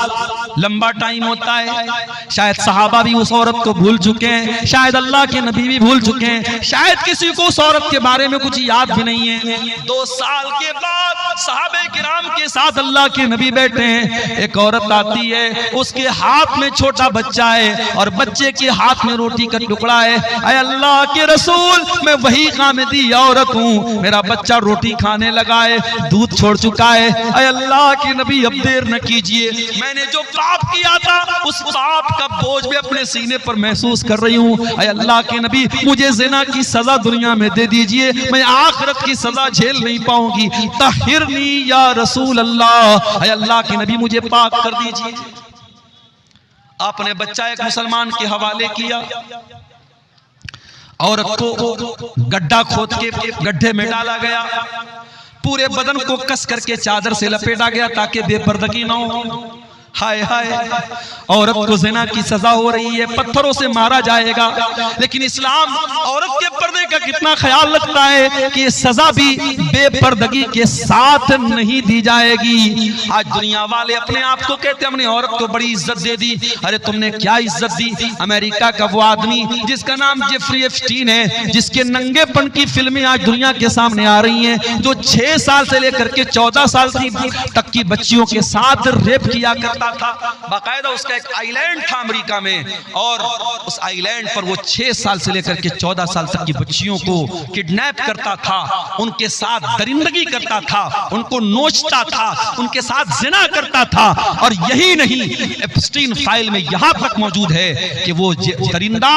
लंबा टाइम होता है। शायद सहाबा भी उस औरत को भूल चुके हैं, शायद अल्लाह के नबी भी भूल चुके हैं, शायद किसी को उस औरत के बारे में कुछ याद भी नहीं है। 2 साल के बाद सहाबे किराम के साथ अल्लाह के नबी बैठे हैं। एक औरत आती है, उसके हाथ में छोटा बच्चा है और बच्चे के हाथ में रोटी का टुकड़ा है। अय अल्लाह के रसूल, मैं वही गामिदी औरत हूँ, मेरा बच्चा रोटी खाने लगा है, दूध छोड़ चुका है। अय अल्लाह के नबी, अब देर न कीजिए, मैंने जो पाप किया था उस पाप का बोझ भी अपने सीने पर महसूस कर रही हूँ। अय अल्लाह के नबी, मुझे ज़िना की सजा दुनिया में दे दीजिए, मैं आखिरत की सजा झेल नहीं पाऊंगी। तहिरनी या रसूल अल्लाह, अय अल्लाह के नबी, मुझे पाक कर दीजिए। आपने बच्चा एक मुसलमान के हवाले किया। औरत को गड्ढा खोद के गड्ढे में डाला गया, पूरे बदन को कस करके चादर से लपेटा गया ताकि बेपर्दगी ना हो। हाय हाय, औरत को ज़िना की सजा हो रही है, पत्थरों से मारा जाएगा, लेकिन इस्लाम औरत के पर्दे का कितना ख्याल रखता है कि ये सजा भी बेपर्दगी के साथ नहीं दी जाएगी। आज दुनिया वाले अपने आप को कहते हैं हमने औरत को बड़ी इज्जत दे दी। अरे तुमने क्या इज्जत दी? अमेरिका का वो आदमी जिसका नाम जेफरी एप्स्टीन है, जिसके नंगेपन की फिल्में आज दुनिया के सामने आ रही हैं, जो 6 साल से लेकर के 14 साल तक की बच्चियों के साथ रेप किया करता था। बाकायदा उसका एक आइलैंड था अमेरिका में, और उस आइलैंड पर वो 6 साल से लेकर के 14 साल तक की बच्चियों को किडनैप करता था, उनके साथ दरिंदगी करता था, उनको नोचता था, उनके साथ ज़िना करता था। और यही नहीं, एप्स्टीन फाइल में यहां तक मौजूद है कि वो दरिंदा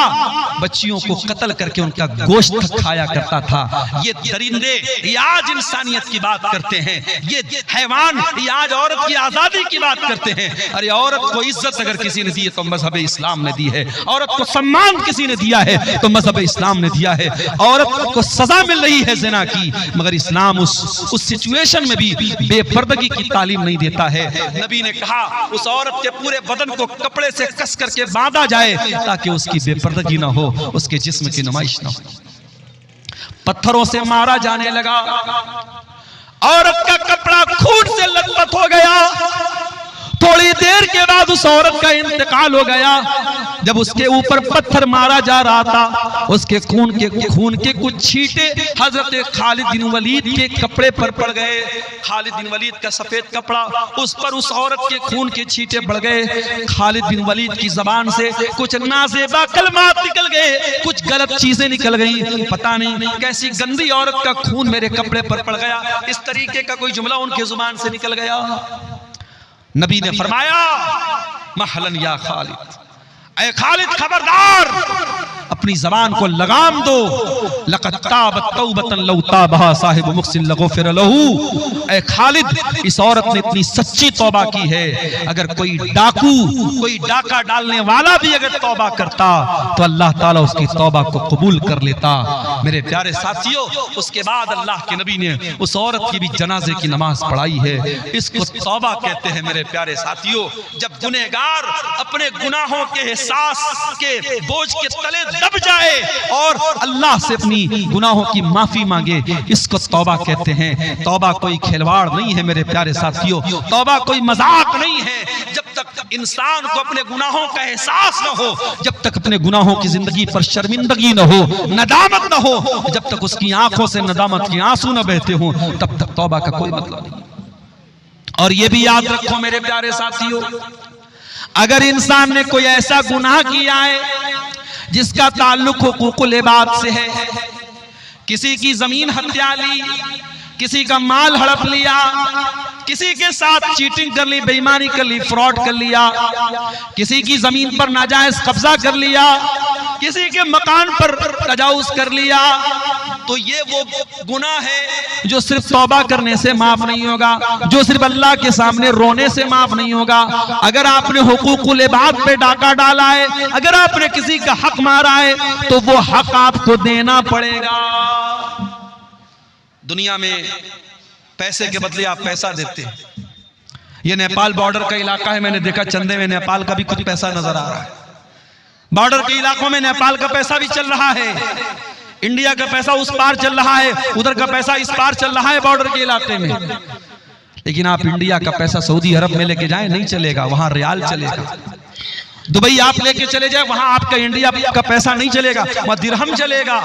बच्चियों को कत्ल करके उनका गोश्त खाया करता था। ये दरिंदे ये आज इंसानियत की बात करते हैं, ये हैवान ये आज औरत की आजादी की बात करते हैं। अरे औरत को इज्जत अगर किसी ने दी है तो मजहब इस्लाम ने दी है, औरत को सम्मान किसी ने दिया है तो मजहब इस्लाम ने दिया है। औरत को सजा मिल रही है ज़िना की, मगर इस्लाम उस सिचुएशन में भी बेपर्दगी की तालीम नहीं देता है। नबी ने कहा उस औरत के पूरे बदन को कपड़े से कस करके बांधा जाए ताकि उसकी बेपर्दगी ना हो, उसके जिस्म की नुमाइश ना हो। पत्थरों से मारा जाने लगा, औरत का कपड़ा खून से लथपथ हो गया। थोड़ी देर के बाद उस औरत का इंतकाल हो गया। जब उसके ऊपर पत्थर मारा जा रहा था, उसके खून के कुछ छींटे हजरत खालिद बिन वलीद के कपड़े पर पड़ गए। खालिद बिन वलीद का सफेद कपड़ा, उस पर उस औरत के खून के छींटे पड़ गए। खालिद बिन वलीद की जबान से कुछ नाज़ेबा कलमात निकल गए, कुछ गलत चीजें निकल गई। पता नहीं कैसी गंदी औरत का खून मेरे कपड़े पर पड़ गया, इस तरीके का कोई जुमला उनके जुबान से निकल गया। नबी ने फरमाया महलन या खालिद, ऐ खालिद खबरदार, अपनी जबान को लगाम दो। लक़द ताबत तौबतन लौ ताबहा साहिब मुहसिन लगफिर लहू। ऐ खालिद, इस औरत ने इतनी सच्ची तौबा की है, अगर कोई डाकू कोई डाका डालने वाला भी अगर तौबा करता तो अल्लाह ताला उसकी तौबा को कबूल कर लेता। मेरे प्यारे साथियों, उसके बाद अल्लाह के नबी ने उस औरत की भी जनाजे की नमाज पढ़ाई है। इसको तौबा कहते हैं मेरे प्यारे साथियों। जब गुनहगार अपने गुनाहों के एहसास के बोझ के तले दब जाए और अल्लाह से अपनी गुनाहों की माफी मांगे, इसको तौबा कहते हैं। तौबा कोई खिलवाड़ नहीं है मेरे प्यारे साथियों, तौबा कोई मजाक नहीं है। जब तक इंसान को अपने गुनाहों का एहसास न हो, जब तक अपने गुनाहों की जिंदगी पर शर्मिंदगी न हो, नदामत न हो, जब तक उसकी आंखों से नदामत के आंसू न बहते हो, तब तक तौबा का कोई मतलब नहीं। और ये भी याद रखो मेरे प्यारे साथियों, अगर इंसान ने कोई ऐसा गुनाह किया है जिसका ताल्लुक हुकूकुल इबाद से है, किसी की जमीन हत्या ली, किसी का माल हड़प लिया, किसी के साथ चीटिंग कर ली, बेईमानी कर ली, फ्रॉड कर लिया, किसी की जमीन पर नाजायज कब्जा कर लिया, किसी के मकान पर तजावुज कर लिया, तो ये वो गुनाह है जो सिर्फ तौबा करने से माफ नहीं होगा, जो सिर्फ अल्लाह के सामने रोने से माफ नहीं होगा। अगर आपने हुकूकुल इबाद पे डाका डाला है, अगर आपने किसी का हक मारा है, तो वो हक आपको देना पड़ेगा। दुनिया में पैसे के बदले आप पैसा देते हैं। ये नेपाल बॉर्डर का इलाका है, मैंने देखा चंदे में नेपाल का भी कुछ पैसा नजर आ रहा है। बॉर्डर के इलाकों में नेपाल का पैसा भी चल रहा है, इंडिया का पैसा उस पार चल रहा है, उधर का पैसा इस पार चल रहा है बॉर्डर के इलाके में। लेकिन आप इंडिया का पैसा सऊदी अरब में लेके जाएं, नहीं चलेगा, वहां रियाल चलेगा। दुबई आप लेके चले जाए, वहां आपका इंडिया का पैसा नहीं चलेगा, वहां दिरहम चलेगा।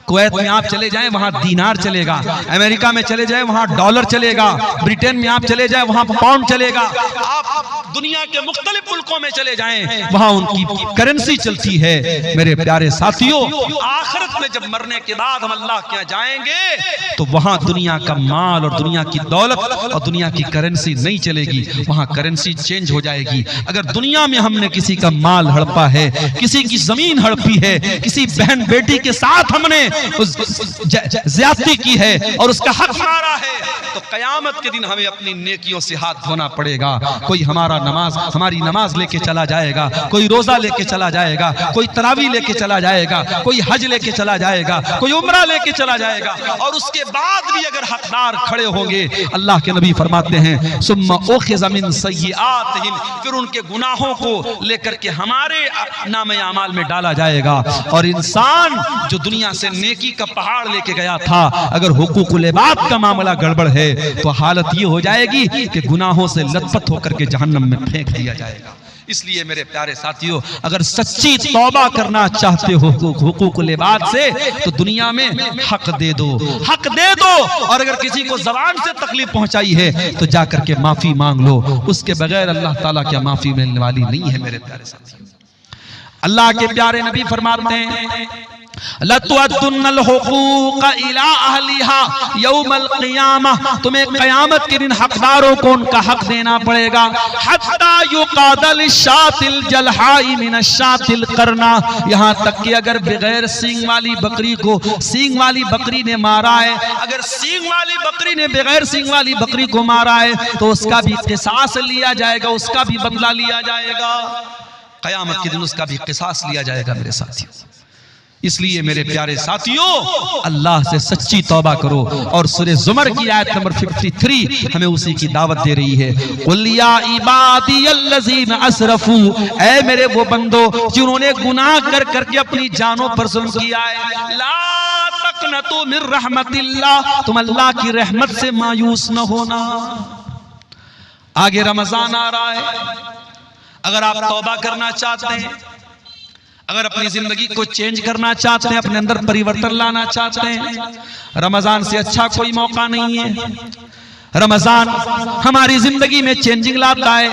कुवैत में आप चले जाएं, वहां दीनार चलेगा। अमेरिका में चले जाएं, वहां डॉलर चलेगा। ब्रिटेन में आप चले जाएं, वहां पाउंड चलेगा। आप दुनिया के मुख्तलिफ मुल्कों में चले जाएं, वहां उनकी करेंसी चलती है। मेरे प्यारे साथियों, आखिरत में जब मरने के बाद हम अल्लाह के यहाँ जाएंगे तो वहां दुनिया का माल और दुनिया की दौलत और दुनिया की करेंसी नहीं चलेगी, वहां करेंसी चेंज हो जाएगी। अगर दुनिया में हमने किसी का माल हड़पा है, किसी की जमीन हड़पी है, किसी बहन बेटी के साथ हमने ज्यादती की है और उसका हक मारा है, तो कयामत के दिन हमें अपनी नेकियों से हाथ धोना पड़ेगा। कोई हमारी नमाज लेके चला जाएगा, कोई रोजा लेके चला जाएगा, कोई तरावी लेके चला जाएगा, कोई हज लेके चला जाएगा, कोई उम्रा लेके चला जाएगा, और उसके बाद भी अगर हकदार खड़े होंगे, अल्लाह के नबी फरमाते हैं सुम्मा उखिज़ मिन सय्यिआतिहिम, फिर उनके गुनाहों को लेकर के हमारे नामे आमाल में डाला जाएगा। और इंसान जो दुनिया से नेकी का पहाड़ लेके गया था, अगर हुकूकुल इबाद का मामला गड़बड़ है तो हालत ये हो जाएगी कि गुनाहों से लथपथ होकर के जहन्नम में फेंक दिया जाएगा। इसलिए मेरे प्यारे साथियों, अगर सच्ची तौबा करना चाहते हो हुकूकुल इबाद से, तो दुनिया में हक दे दो, हक दे दो। और अगर किसी को जबान से तकलीफ पहुंचाई है तो जाकर के माफी मांग लो, उसके बगैर अल्लाह ताला क्या माफी मिलने वाली नहीं है। मेरे प्यारे साथियों, अल्लाह के प्यारे नबी फरमाते हैं लतुअद्दुन्नल हुकूक इला अहलिहा यौमल क़ियामह, तुम्हें क़यामत के दिन हकदारों को उनका हक देना पड़ेगा। हत्ता युक़ादल शातिल जलहाई मिनश्शातिल करना, यहाँ तक कि अगर बगैर सींग वाली बकरी को सींग वाली बकरी ने मारा है, अगर सींग वाली बकरी ने बगैर सींग वाली बकरी को मारा है तो उसका भी क़िसास लिया जाएगा, उसका भी बदला लिया जाएगा। क़यामत के दिन उसका भी क़िसास लिया जाएगा मेरे साथियों। इसलिए मेरे प्यारे साथियों, अल्लाह से सच्ची तौबा करो। और सूरह ज़ुमर की आयत नंबर 53 हमें उसी की दावत दे रही है। कुल या इबादियल्लज़ीना असरफू, ऐ मेरे वो बंदो जिन्होंने गुनाह कर करके अपनी जानों पर जुल्म किया है, ला तक़नतू मिन रहमतिल्लाह, तुम अल्लाह की रहमत से मायूस न होना। आगे रमजान आ रहा है, अगर आप तौबा करना चाहते हैं, अगर अपनी जिंदगी को चेंज करना चाहते हैं, अपने अंदर परिवर्तन लाना चाहते हैं, रमजान से अच्छा कोई मौका नहीं है। रमजान हमारी जिंदगी में चेंजिंग लाता है।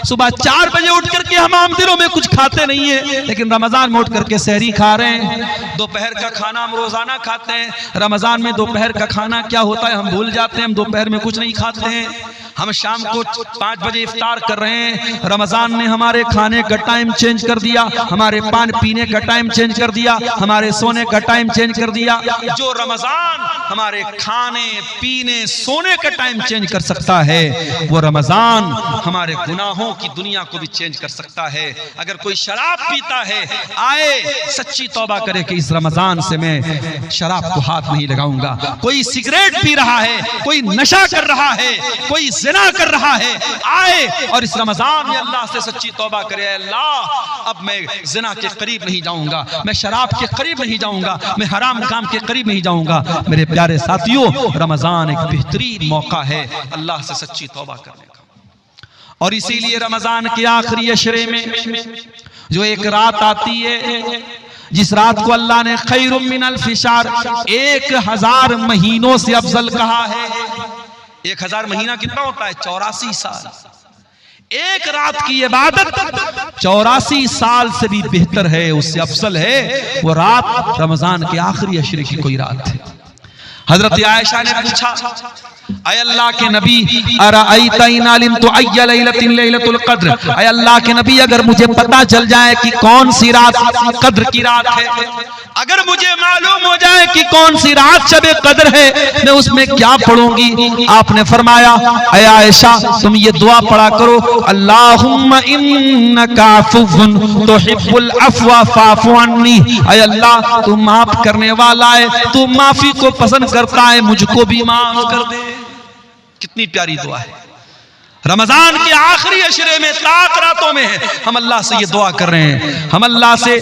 सुबह 4 बजे उठ करके हम आम दिनों में कुछ खाते नहीं है, लेकिन रमजान में उठ करके सहरी खा रहे हैं। दोपहर का खाना हम रोजाना खाते हैं, रमजान में दोपहर का खाना क्या होता है हम भूल जाते हैं। हम दोपहर में कुछ नहीं खाते हैं, हम शाम को 5 बजे इफ्तार कर रहे हैं। रमजान ने हमारे खाने का टाइम चेंज कर दिया, हमारे पान पीने का टाइम चेंज कर दिया, हमारे सोने का टाइम चेंज कर दिया। जो रमजान हमारे खाने पीने सोने का टाइम चेंज कर सकता है, वो रमजान हमारे गुनाहों की दुनिया को भी चेंज कर सकता है। अगर कोई शराब पीता है, आए सच्ची तौबा करे कि इस रमजान से मैं शराब को हाथ नहीं लगाऊंगा। कोई सिगरेट पी रहा है, कोई नशा कर रहा है, कोई जिना कर रहा है, आए और इस रमजान में अल्लाह से सच्ची तौबा करे, अल्लाह अब मैं जिना के करीब नहीं जाऊंगा, मैं शराब के करीब नहीं जाऊंगा, मैं हराम काम के करीब नहीं जाऊंगा। मेरे प्यारे साथियों, रमजान एक बेहतरीन मौका है अल्लाह से सच्ची तौबा करने का। और इसीलिए रमजान के आखिरी अशरे में जो एक रात आती है, जिस रात को अल्लाह ने खैरुम मिनल फिशार, 1000 महीनों से अफजल कहा है। 1000 महीना कितना होता है? 84 साल। एक रात की इबादत 84 साल से भी बेहतर है, उससे अफजल है वो रात रमजान के आखिरी अशरे की कोई रात है। हजरत आयशा ने पूछा, ऐ अल्लाह के नबी अराअयता इन अलिमतु अय्य लैलतिन लैलतुल क़द्र, ऐ अल्लाह के नबी अगर मुझे पता चल जाए कि कौन सी रात कद्र की रात है, अगर मुझे मालूम हो जाए कि कौन सी रात शबे कद्र है, मैं उसमें क्या पढ़ूंगी? आपने फरमाया, ऐ आयशा तुम ये दुआ पढ़ा करो, अल्लाहुम्मा इन्नका अफ़्वुन तुहिब्बुल अफ़्व फ़अफ़ु अन्नी, ऐ अल्लाह तू माफ करने वाला है, तू माफी को पसंद करता है, मुझको भी माफ कर दे। कितनी प्यारी दुआ है। रमजान के आखिरी अशरे में ताक रातों में है, हम अल्लाह से ये दुआ कर रहे हैं। हम अल्लाह से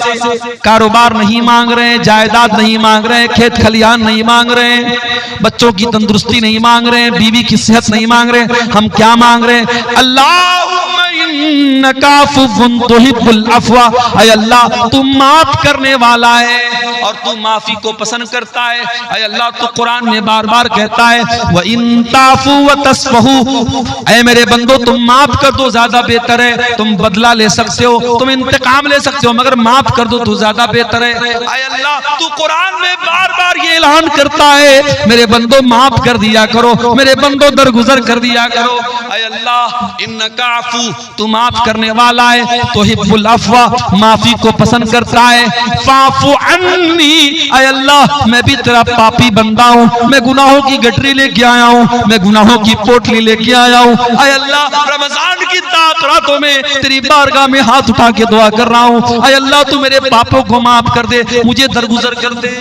कारोबार नहीं मांग रहे हैं, जायदाद नहीं मांग रहे हैं, खेत खलियान नहीं मांग रहे हैं, बच्चों की तंदुरुस्ती नहीं मांग रहे हैं, बीवी की सेहत नहीं मांग रहे हैं। हम क्या मांग रहे हैं? अल्लाहुम्मा इन्नका अफ़्वुन तुहिब्बुल अफ़्व, ऐ अल्लाह तू माफ करने वाला है और तू माफी को पसंद करता है। ऐ अल्लाह तू कुरान में बार बार कहता है, व इन ताफू व तस्फहू, ऐ मेरे बंदो तुम माफ कर दो ज्यादा बेहतर है। तुम बदला ले सकते हो, तुम इंतकाम ले सकते हो, मगर माफ कर दो तो ज्यादा बेहतर है। ऐ अल्लाह तू कुरान में बार बार ये ऐलान करता है, मेरे बंदो माफ कर दिया करो, मेरे बंदो दरगुजर कर दिया करो। ऐ अल्लाह इन्नका अफ़ू, तू माफ करने वाला है, तुहिब्बुल अफ़्व, माफी को पसंद करता है, फ़अफ़ु अन्नी, ऐ अल्लाह मैं भी तेरा पापी बंदा हूँ, मैं गुनाहों की गठरी लेके आया हूँ, मैं गुनाहों की पोटली लेके आया हूँ। ऐ अल्लाह रमजान की ताक रातों में तेरी बारगाह में हाथ उठा के दुआ कर रहा हूँ, ऐ अल्लाह तू मेरे पापों को माफ कर दे, मुझे दरगुजर कर दे।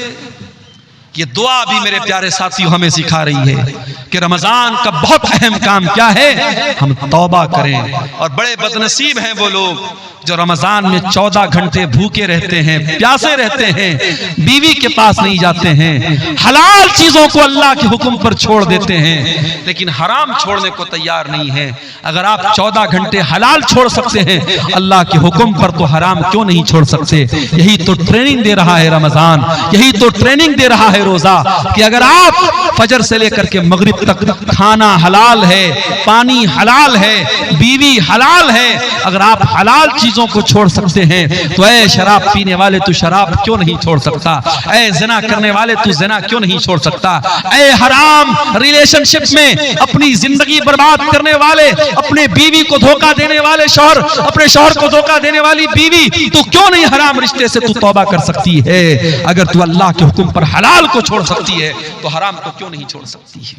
ये दुआ भी मेरे प्यारे साथियों हमें सिखा रही है कि रमजान का बहुत अहम काम क्या है, हम तौबा करें। और बड़े बदनसीब हैं वो लोग जो रमजान में 14 घंटे भूखे रहते हैं, प्यासे रहते हैं, बीवी के पास नहीं जाते हैं, हलाल चीजों को अल्लाह के हुक्म पर छोड़ देते हैं, लेकिन हराम छोड़ने को तैयार नहीं है। अगर आप 14 घंटे हलाल छोड़ सकते हैं अल्लाह के हुक्म पर, तो हराम क्यों नहीं छोड़ सकते? यही तो ट्रेनिंग दे रहा है रमजान, यही तो ट्रेनिंग दे रहा है रोजा, कि अगर आप फजर से लेकर के मगरिब तक खाना हलाल है, पानी हलाल है, बीवी हलाल है, अगर आप हलाल चीजों को छोड़ सकते हैं तो ऐ शराब पीने वाले तू शराब क्यों नहीं छोड़ सकता? ऐ जिना करने वाले तू जिना क्यों नहीं छोड़ सकता? ऐ हराम रिलेशनशिप में अपनी जिंदगी बर्बाद करने वाले, अपने बीवी को धोखा देने वाले शौहर, अपने शौहर को धोखा देने वाली बीवी, तू क्यों नहीं हराम रिश्ते से तू तौबा कर सकती है? अगर तू अल्लाह के हुक्म पर हलाल को छोड़ सकती है तो हराम को क्यों नहीं छोड़ सकती है?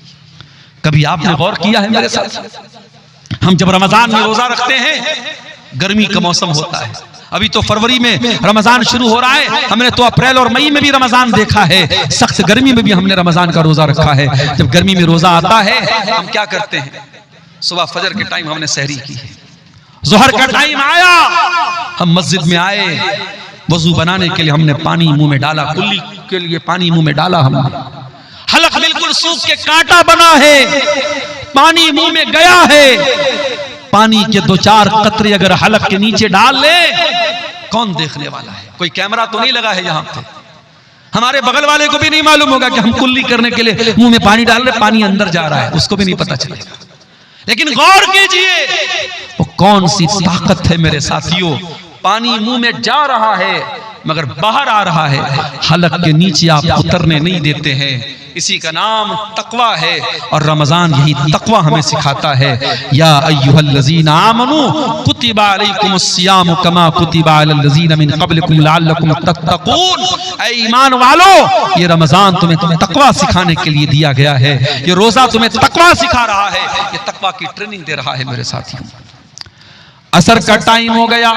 कभी आपने गौर किया है मेरे साथ? हम जब रमजान में रोजा रखते हैं, गर्मी का मौसम होता है, अभी तो फरवरी में रमजान शुरू हो रहा है, हमने तो अप्रैल और मई में भी रमजान देखा है, सख्त गर्मी में भी हमने रमजान का रोजा रखा है। जब गर्मी में रोजा आता है हम क्या करते हैं? सुबह फजर के टाइम हमने सहरी की है, जोहर का टाइम आया, हम मस्जिद में आए, वजू बनाने के लिए हमने पानी मुंह में डाला, कुल्ली के लिए पानी मुंह में डाला, हमने हलक बिल्कुल सूख के कांटा बना है, पानी मुंह में गया है, पानी के 2-4 कतरे अगर हलक के नीचे डाल ले, कौन देखने वाला है? कोई कैमरा तो नहीं लगा है यहाँ पे, हमारे बगल वाले को भी नहीं मालूम होगा कि हम कुल्ली करने के लिए मुंह में पानी डाल रहे, पानी अंदर जा रहा है, उसको भी नहीं पता चलेगा। लेकिन गौर कीजिए वो कौन सी ताकत है मेरे साथियों, पानी मुंह में जा रहा है मगर बाहर आ रहा है, हलक के नीचे आप उतरने नहीं देते हैं। इसी का नाम तकवा है और रमजान यही तकवा हमें सिखाता है। या अय्युहल्लज़ीना आमनू कुतिबा अलैकुमुस्सियामु कमा कुतिबा अलल्लज़ीना मिन क़ब्लिकुम लअल्लकुम तत्तक़ून, ऐ ईमान वालो ये रमजान तुम्हें तकवा सिखाने के लिए दिया गया है, ये रोजा तुम्हें तकवा सिखा रहा है, ये तकवा की ट्रेनिंग दे रहा है मेरे साथियों। असर का टाइम हो गया,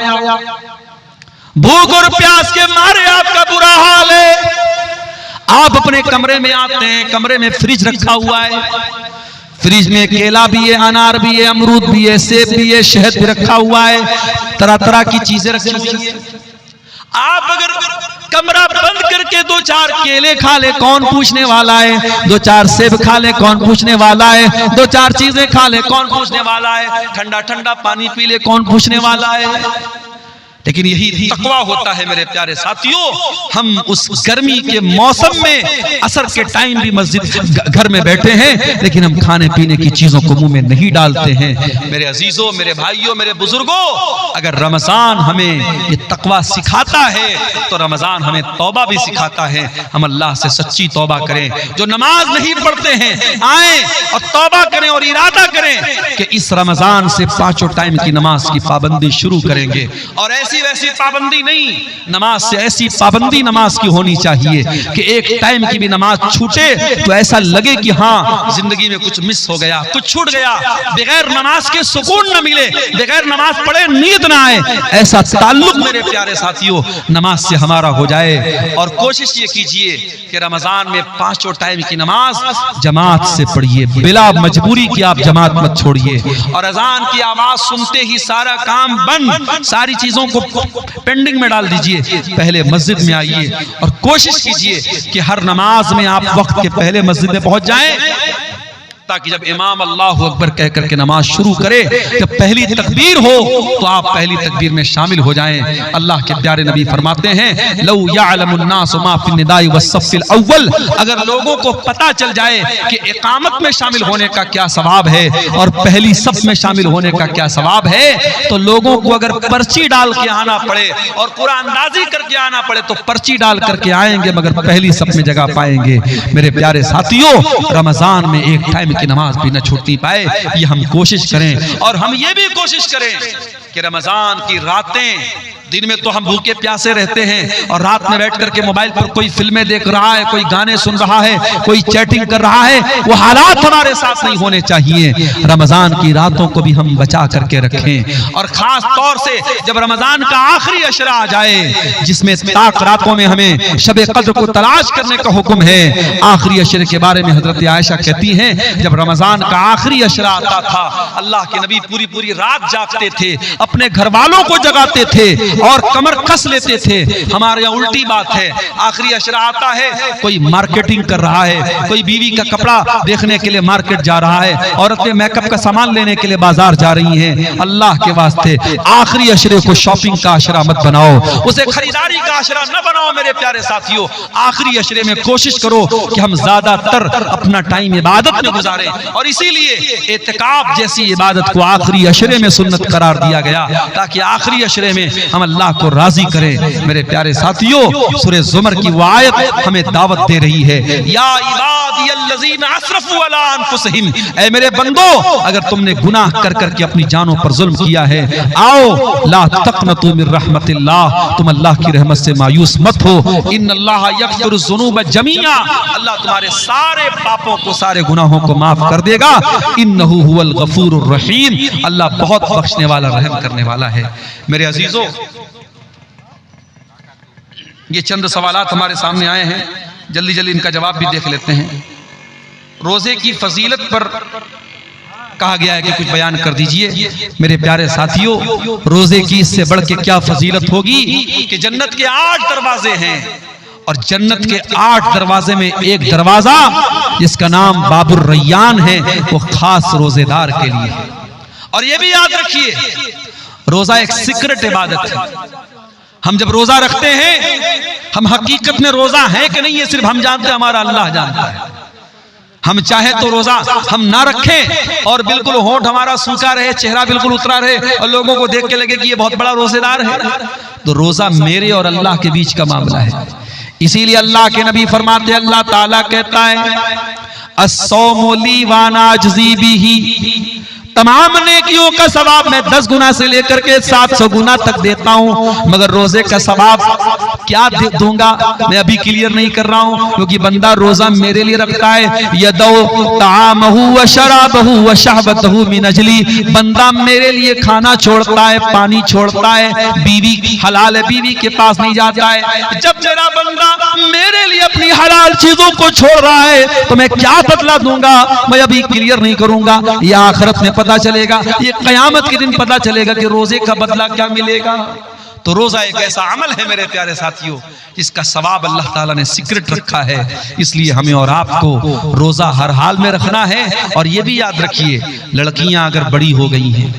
भूख और प्यास के मारे आपका बुरा हाल है, आप अपने कमरे में आते हैं, कमरे में फ्रिज रखा हुआ है, फ्रिज में केला भी है, अनार भी है, अमरूद भी है, सेब भी है, शहद भी रखा हुआ है, तरह तरह की चीजें रखी हुई है। आप अगर कमरा बंद करके 2-4 केले खा ले, कौन पूछने वाला है? 2-4 सेब खा ले, कौन पूछने वाला है? 2-4 चीजें खा ले, कौन पूछने वाला है? ठंडा ठंडा पानी पी ले, कौन पूछने वाला है? लेकिन यही तकवा होता है मेरे प्यारे साथियों। हम उस गर्मी के मौसम में असर के टाइम भी मस्जिद घर में बैठे हैं, लेकिन हम खाने पीने की चीजों को मुंह में नहीं डालते हैं। मेरे अजीजों, मेरे भाइयों, मेरे बुजुर्गों, अगर रमजान हमें ये तकवा सिखाता है तो रमजान हमें तौबा भी सिखाता है। हम अल्लाह से सच्ची तौबा करें। जो नमाज नहीं पढ़ते हैं आए और तौबा करें और इरादा करें कि इस रमजान से 5 टाइम की नमाज की पाबंदी शुरू करेंगे। और ऐसी वैसी पाबंदी नहीं, नमाज से ऐसी पाबंदी नमाज की होनी चाहिए कि एक टाइम की भी नमाज छूटे तो ऐसा लगे कि हाँ जिंदगी में कुछ मिस हो गया, कुछ छूट गया। बगैर नमाज के सुकून न मिले, बगैर नमाज पढ़े नींद ना आए, ऐसा ताल्लुक मेरे प्यारे साथियों नमाज से हमारा हो जाए। और कोशिश ये कीजिए कि रमजान में 5 टाइम की नमाज जमात से पढ़िए, बिला मजबूरी की आप जमात मत छोड़िए। और अजान की आवाज सुनते ही सारा काम बंद, सारी चीजों को पेंडिंग में डाल दीजिए, पहले मस्जिद में आइए और कोशिश कीजिए कि हर नमाज में आप वक्त के पहले मस्जिद में पहुंच जाएं, ताकि जब इमाम अल्लाहु अकबर कह करके नमाज शुरू करे, जब पहली तकबीर हो तो आप पहली तकबीर में शामिल हो जाएं। अल्लाह के प्यारे नबी फरमाते हैं लौ यअलमुन नास मा फी निदाई वस्सफ़िल अव्वल, अगर लोगों को पता चल जाए कि इकामत में शामिल होने का क्या सवाब है और पहली सफ में शामिल होने का क्या सवाब है, तो लोगों को अगर पर्ची डाल के आना पड़े और कुरान अंदाजी करके आना पड़े तो पर्ची डाल करके आएंगे, मगर पहली सफ में जगह पाएंगे। मेरे प्यारे साथियों, रमजान में एक टाइम की नमाज भी न छूटती पाए, ये हम कोशिश करें। और हम ये भी कोशिश करें कि रमजान की रातें, दिन में तो हम भूखे प्यासे रहते हैं और रात में बैठ करके मोबाइल पर कोई फिल्में देख रहा है, कोई गाने सुन रहा है, कोई चैटिंग कर रहा है, वो हालात हमारे साथ नहीं होने चाहिए। रमजान की रातों को भी हम बचा करके रखें। और खास तौर से जब रमजान का आखिरी अशरा आ जाए, जिसमें ताक रातों में हमें शब कद्र को तलाश करने का हुक्म है, आखिरी अशरे के बारे में हजरत आयशा कहती हैं जब रमजान का आखिरी अशरा आता था, अल्लाह के नबी पूरी पूरी रात जागते थे, अपने घर वालों को जगाते थे और कमर कस लेते थे। हमारे यहाँ उल्टी बात है, आखिरी अशरा आता है, कोई मार्केटिंग कर रहा है, कोई बीवी का कपड़ा देखने के लिए मार्केट जा रहा है, औरतें मेकअप का सामान लेने के लिए बाजार जा रही हैं। अल्लाह के वास्ते आखिरी अशरे को शॉपिंग का अशरा मत बनाओ, उसे खरीदारी का अशरा न बनाओ। मेरे प्यारे साथियों, आखिरी अशरे में कोशिश करो कि हम ज्यादातर अपना टाइम इबादत में गुजारें, और इसीलिए एतिकाफ जैसी इबादत को आखिरी अशरे में सुन्नत करार दिया गया, ताकि आखिरी अशरे में हम अल्लाह को राजी करें। मेरे प्यारे साथियों, सूरह ज़ुमर की वो आयत हमें दावत दे रही है, या इबादियल्लज़ीना अस्रफू अला अनफुसिहिम, ऐ मेरे बंदो, अगर तुमने गुनाह कर करके अपनी जानों पर जुल्म किया है, आओ ला तक़नतू मिर रहमतिल्लाह, तुम अल्लाह की रहमत से मायूस मत हो। इन्नल्लाह यग़फ़िरुज़्ज़ुनूब जमीआ, अल्लाह तुम्हारे सारे पापों को, सारे गुनाहों को माफ कर देगा। इन्नहु हुवल गफूरुर रहीम, अल्लाह बहुत बख्शने वाला, रहम करने वाला है। मेरे अजीजों, ये चंद सवालात हमारे सामने आए हैं, जल्दी जल्दी इनका जवाब भी देख लेते हैं। रोजे की फजीलत पर कहा गया है कि कुछ बयान कर दीजिए। मेरे प्यारे साथियों, रोजे की इससे बढ़ के क्या फजीलत होगी कि जन्नत के 8 दरवाजे हैं, और जन्नत के 8 दरवाजे में एक दरवाजा जिसका नाम बाबुर रैयान है, वो खास रोजेदार के लिए है। और ये भी याद रखिए, रोजा एक सीक्रेट इबादत है। हम जब रोजा रखते हैं, हम हकीकत में रोजा है कि नहीं ये सिर्फ हम जानते हैं, हमारा अल्लाह जानता है। हम चाहे तो रोजा हम ना रखें और बिल्कुल होंठ हमारा सूखा रहे, चेहरा बिल्कुल उतरा रहे और लोगों को देख के लगे कि ये बहुत बड़ा रोजेदार है, तो रोजा मेरे और अल्लाह के बीच का मामला है। इसीलिए अल्लाह के नबी फरमाते, अल्लाह ताला कहता है अस्सौमु ली व अना अजज़ी बिही, तमाम नेकियों का सवाब मैं 10 गुना से लेकर के 700 गुना तक देता हूं, मगर रोजे का सवाब क्या दूंगा मैं अभी क्लियर नहीं कर रहा हूं, क्योंकि बंदा रोजा मेरे लिए रखता है। यदौ तामहु व शराबहु व शहबतहु मिन अजली, बंदा मेरे लिए खाना छोड़ता है, पानी छोड़ता है, बीवी हलाल है, बीवी के पास नहीं जाता है। जब मेरा बंदा मेरे लिए अपनी हलाल चीजों को छोड़ रहा है तो मैं क्या बदला दूंगा, मैं अभी क्लियर नहीं करूंगा, यह आखिरत में पता चलेगा, ये कयामत के दिन पता चलेगा कि रोजे का बदला क्या मिलेगा। तो रोजा एक ऐसा अमल है मेरे प्यारे साथियों, जिसका सवाब अल्लाह ताला ने सीक्रेट रखा है। इसलिए हमें और आपको रोजा हर हाल में रखना है। और ये भी याद रखिए, लड़कियां अगर बड़ी हो गई हैं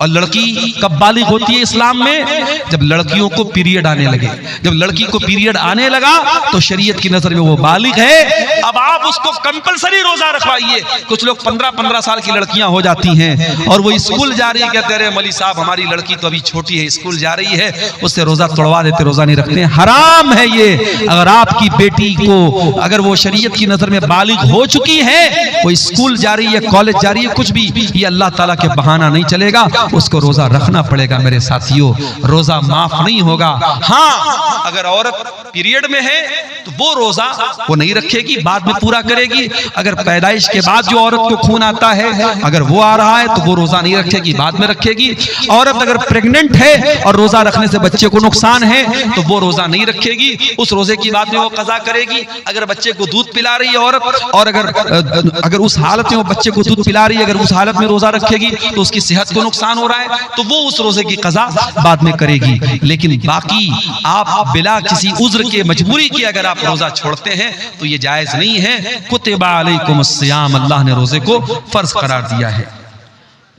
और लड़की कब बालिग होती है इस्लाम में? जब लड़कियों को पीरियड आने लगे। जब लड़की को पीरियड आने लगा तो शरीयत की नजर में वो बालिग है। अब आप उसको कंपलसरी रोजा रखवाइए। कुछ लोग 15-15 साल की लड़कियां हो जाती हैं और वो स्कूल जा रही है, कहते रहे मौलवी साहब हमारी लड़की तो अभी छोटी है, स्कूल जा रही है, उससे रोजा तोड़वा देते, रोजा नहीं रखते। हराम है ये। अगर आपकी बेटी को अगर वो शरीयत की नजर में बालिग हो चुकी है, वो स्कूल जा रही है, कॉलेज जा रही है, कुछ भी, ये अल्लाह ताला के बहाना नहीं चलेगा, उसको रोजा रखना पड़ेगा। मेरे साथियों, रोजा माफ नहीं होगा। हाँ, अगर औरत पीरियड में है तो वो रोजा वो नहीं रखेगी, बाद में पूरा करेगी। अगर पैदाइश के बाद जो औरत को खून आता है, अगर वो आ रहा है तो वो रोजा नहीं रखेगी, बाद में रखेगी। औरत अगर प्रेग्नेंट है और रोजा रखने से बच्चे को नुकसान है तो वो रोजा नहीं रखेगी, उस रोजे की बाद में वो कज़ा करेगी। अगर बच्चे को दूध पिला रही है औरत और अगर उस हालत में वो बच्चे को दूध पिला रही है, अगर उस हालत में रोजा रखेगी तो उसकी सेहत को नुकसान हो रहा है तो वो उस रोजे की कज़ा बाद में करेगी। लेकिन बाकी आप बिला किसी उज्र के, मजबूरी के अगर आप रोजा छोड़ते हैं तो ये जायज नहीं है। कुतिबा अलैकुमुस सियाम, अल्लाह ने रोजे को फर्ज करार दिया है।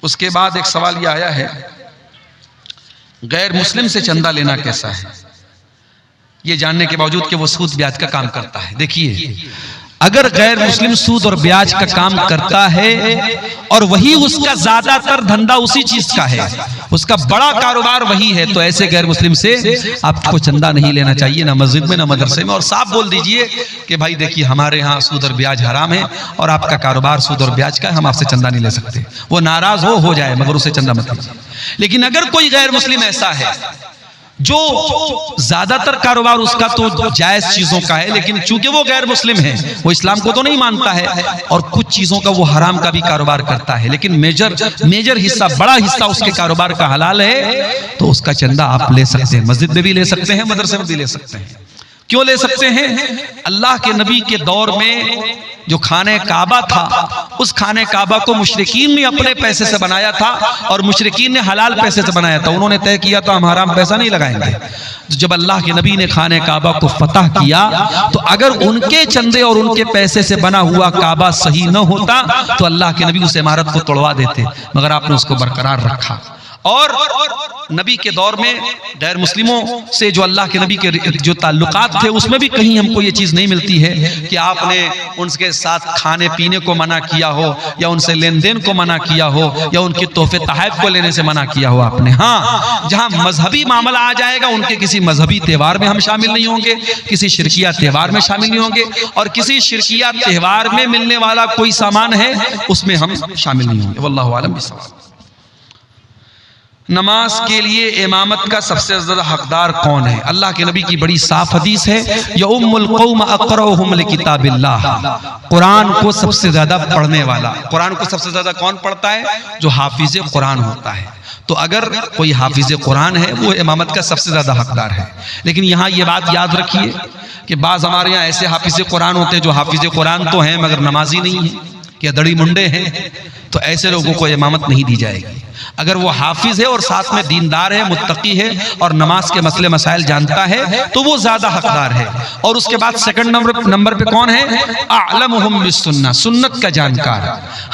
उसके बाद एक सवाल ये आया है, गैर मुस्लिम से चंदा लेना कैसा है? ये जानने के बावजूद कि वो सूद ब्याज का काम करता है। देखिए, अगर गैर मुस्लिम सूद और ब्याज का काम करता है और वही उसका ज्यादातर धंधा उसी चीज का है, उसका बड़ा कारोबार वही है, तो ऐसे गैर मुस्लिम से आपको चंदा नहीं लेना चाहिए, ना मस्जिद में ना मदरसे में। और साफ बोल दीजिए कि भाई देखिए हमारे यहाँ सूद और ब्याज हराम है और आपका कारोबार सूद और ब्याज का है, हम आपसे चंदा नहीं ले सकते। वो नाराज हो जाए मगर उसे चंदा मत लीजिए। लेकिन अगर कोई गैर मुस्लिम ऐसा है जो ज्यादातर कारोबार उसका तो जायज चीजों का है, लेकिन चूंकि वो गैर मुस्लिम है, वो इस्लाम को तो नहीं मानता है और कुछ चीजों का वो हराम का भी कारोबार करता है, लेकिन मेजर हिस्सा, बड़ा हिस्सा उसके कारोबार का हलाल है, तो उसका चंदा आप ले सकते हैं। मस्जिद में भी ले सकते हैं, मदरसे में भी ले सकते हैं। क्यों ले सकते हैं? अल्लाह के नबी के दौर में जो खाने काबा था, उस खाने काबा को मुशरिकीन ने अपने पैसे से बनाया था और मुशरिकीन ने हलाल पैसे से बनाया था। उन्होंने तय किया था हम हराम पैसा नहीं लगाएंगे। तो जब अल्लाह के नबी ने खाने काबा को फतह किया तो अगर उनके चंदे और उनके पैसे से बना हुआ काबा सही न होता तो अल्लाह के नबी उस इमारत को तोड़वा देते, मगर आपने उसको बरकरार रखा। और नबी के दौर में गैर मुस्लिमों से जो अल्लाह के नबी के जो ताल्लुकात थे, उसमें भी कहीं हमको ये चीज़ नहीं मिलती है कि आपने उनके साथ खाने पीने को मना किया हो या उनसे लेन देन को मना किया हो या उनके तोहफे तहफ़ को लेने से मना किया हो आपने। हाँ, जहाँ मजहबी मामला आ जाएगा, उनके किसी मजहबी त्यौहार में हम शामिल नहीं होंगे, किसी शिरकिया त्यौहार में शामिल नहीं होंगे, और किसी शिरकिया त्यौहार में मिलने वाला कोई सामान है उसमें हम शामिल नहीं होंगे। वल्लाहु आलम बिस्सवाब। नमाज के लिए इमामत का सबसे ज्यादा हकदार कौन है? अल्लाह के नबी की बड़ी साफ हदीस है, यउम्मुल कौम अक़रउहुम लिकिताबिल्लाह, कुरान को सबसे ज्यादा पढ़ने वाला। कुरान को सबसे ज्यादा कौन पढ़ता है? जो हाफिज कुरान होता है। तो अगर कोई हाफिज कुरान है वो इमामत का सबसे ज्यादा हकदार है। लेकिन यहाँ ये बात याद रखिए कि बाज़ हमारे यहाँ ऐसे हाफिज कुरान होते हैं जो हाफिज कुरान तो हैं मगर नमाजी नहीं है, कि दड़ी मुंडे हैं, तो ऐसे लोगों को इमामत नहीं दी जाएगी। अगर वो हाफिज है और साथ में दीनदार है, मुत्तकी है और नमाज के मसले मसाइल जानता है तो वो ज्यादा हकदार है। और उसके बाद सेकंड नंबर पे कौन है? अअलमुहुम बिस्सुन्नह, सुन्नत का जानकार।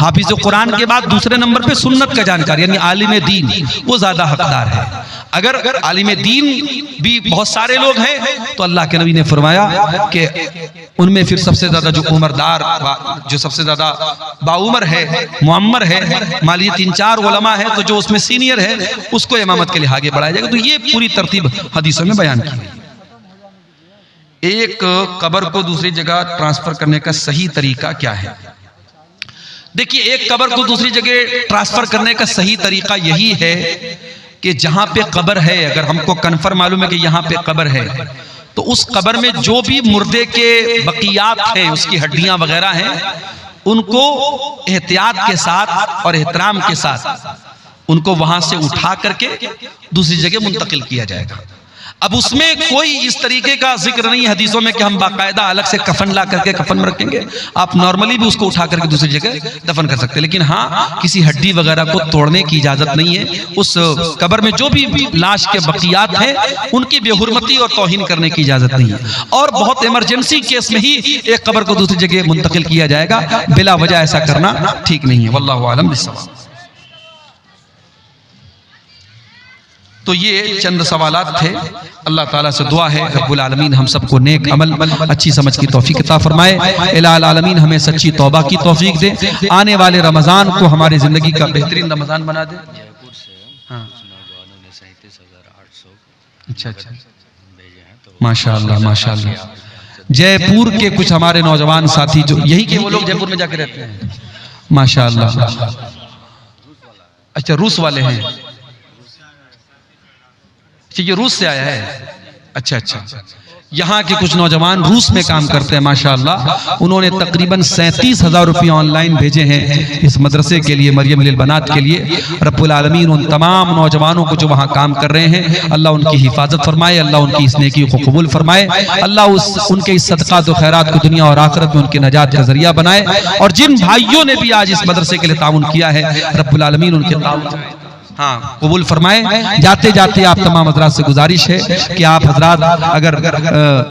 हाफिज कुरान के बाद दूसरे नंबर पे सुन्नत का जानकार यानी आलिम दीन, वो ज्यादा हकदार है। अगर आलिम दीन भी बहुत सारे लोग हैं तो अल्लाह के नबी ने फरमाया कि उनमें फिर सबसे ज्यादा जो उम्रदार, जो सबसे ज्यादा बाउमर है, मुअम्मर है, मालिय 3-4 उलमा है, तो जो उसमें सीनियर है उसको इमामत के लिए आगे बढ़ाया जाएगा। तो ये पूरी तरतीब हदीसों में बयान की गई। एक कब्र को दूसरी जगह ट्रांसफर करने का सही तरीका क्या है? देखिए, एक कब्र को दूसरी जगह ट्रांसफर करने का सही तरीका यही है कि जहां पे कब्र है, अगर हमको कन्फर्म मालूम है कि यहाँ पे कब्र है, तो उस कब्र में जो भी मुर्दे के बकियात हैं, उसकी हड्डियां वगैरह हैं, उनको एहतियात के साथ और एहतराम के साथ उनको वहां से उठा करके दूसरी जगह मुंतकिल किया जाएगा। अब उसमें कोई इस तरीके का जिक्र नहीं है हदीसों में कि हम बाकायदा अलग से कफन ला करके कफन में रखेंगे। आप नॉर्मली भी उसको उठा करके दूसरी जगह दफन कर सकते हैं, लेकिन हाँ, किसी हड्डी वगैरह को तोड़ने की इजाजत नहीं है। उस कब्र में जो भी लाश के बकियात हैं उनकी बेहुरमती और तौहीन करने की इजाजत नहीं है। और बहुत इमरजेंसी केस में ही एक कब्र को दूसरी जगह मुंतकिल किया जाएगा, बिला वजह ऐसा करना ठीक नहीं है। वल्लाहु आलम बिस्सवाब। तो ये चंद सवालात थे। अल्लाह ताला से दुआ है रब्बुल आलमीन हम सबको नेक अमल, अच्छी समझ की तौफीक अता फरमाए। इलाही आलमीन हमें सच्ची तौबा की तौफीक दे। आने वाले रमज़ान को हमारी ज़िंदगी का बेहतरीन रमज़ान बना दे। हाँ। अच्छा अच्छा, माशाअल्लाह माशाअल्लाह। जयपुर के कुछ हमारे नौजवान साथी जो यही के वो लोग जयपुर में जाके रहते हैं, माशाअल्लाह। अच्छा, रूस वाले हैं। अच्छा, ये रूस से आया है। अच्छा अच्छा, यहाँ के कुछ नौजवान रूस में काम करते हैं माशाअल्लाह। उन्होंने तकरीबन 37,000 रुपये ऑनलाइन भेजे हैं इस मदरसे के लिए, मरियम लिल बनात के लिए। रब्बुल आलमीन उन तमाम नौजवानों को जो वहाँ काम कर रहे हैं, अल्लाह उनकी हिफाजत फरमाए, अल्लाह उनकी इस नेकी को कबूल फरमाए, अल्लाह उनके इस सदक़ात व खैरात को दुनिया और आखिरत में उनकी नजात का जरिया बनाए। और जिन भाइयों ने भी आज इस मदरसे के लिए ताउन किया है, रब्बुल आलमीन उनके ताउन हाँ कबूल फरमाए। जाते जाते आप तमाम हज़रात से गुजारिश है कि आप हज़रात अगर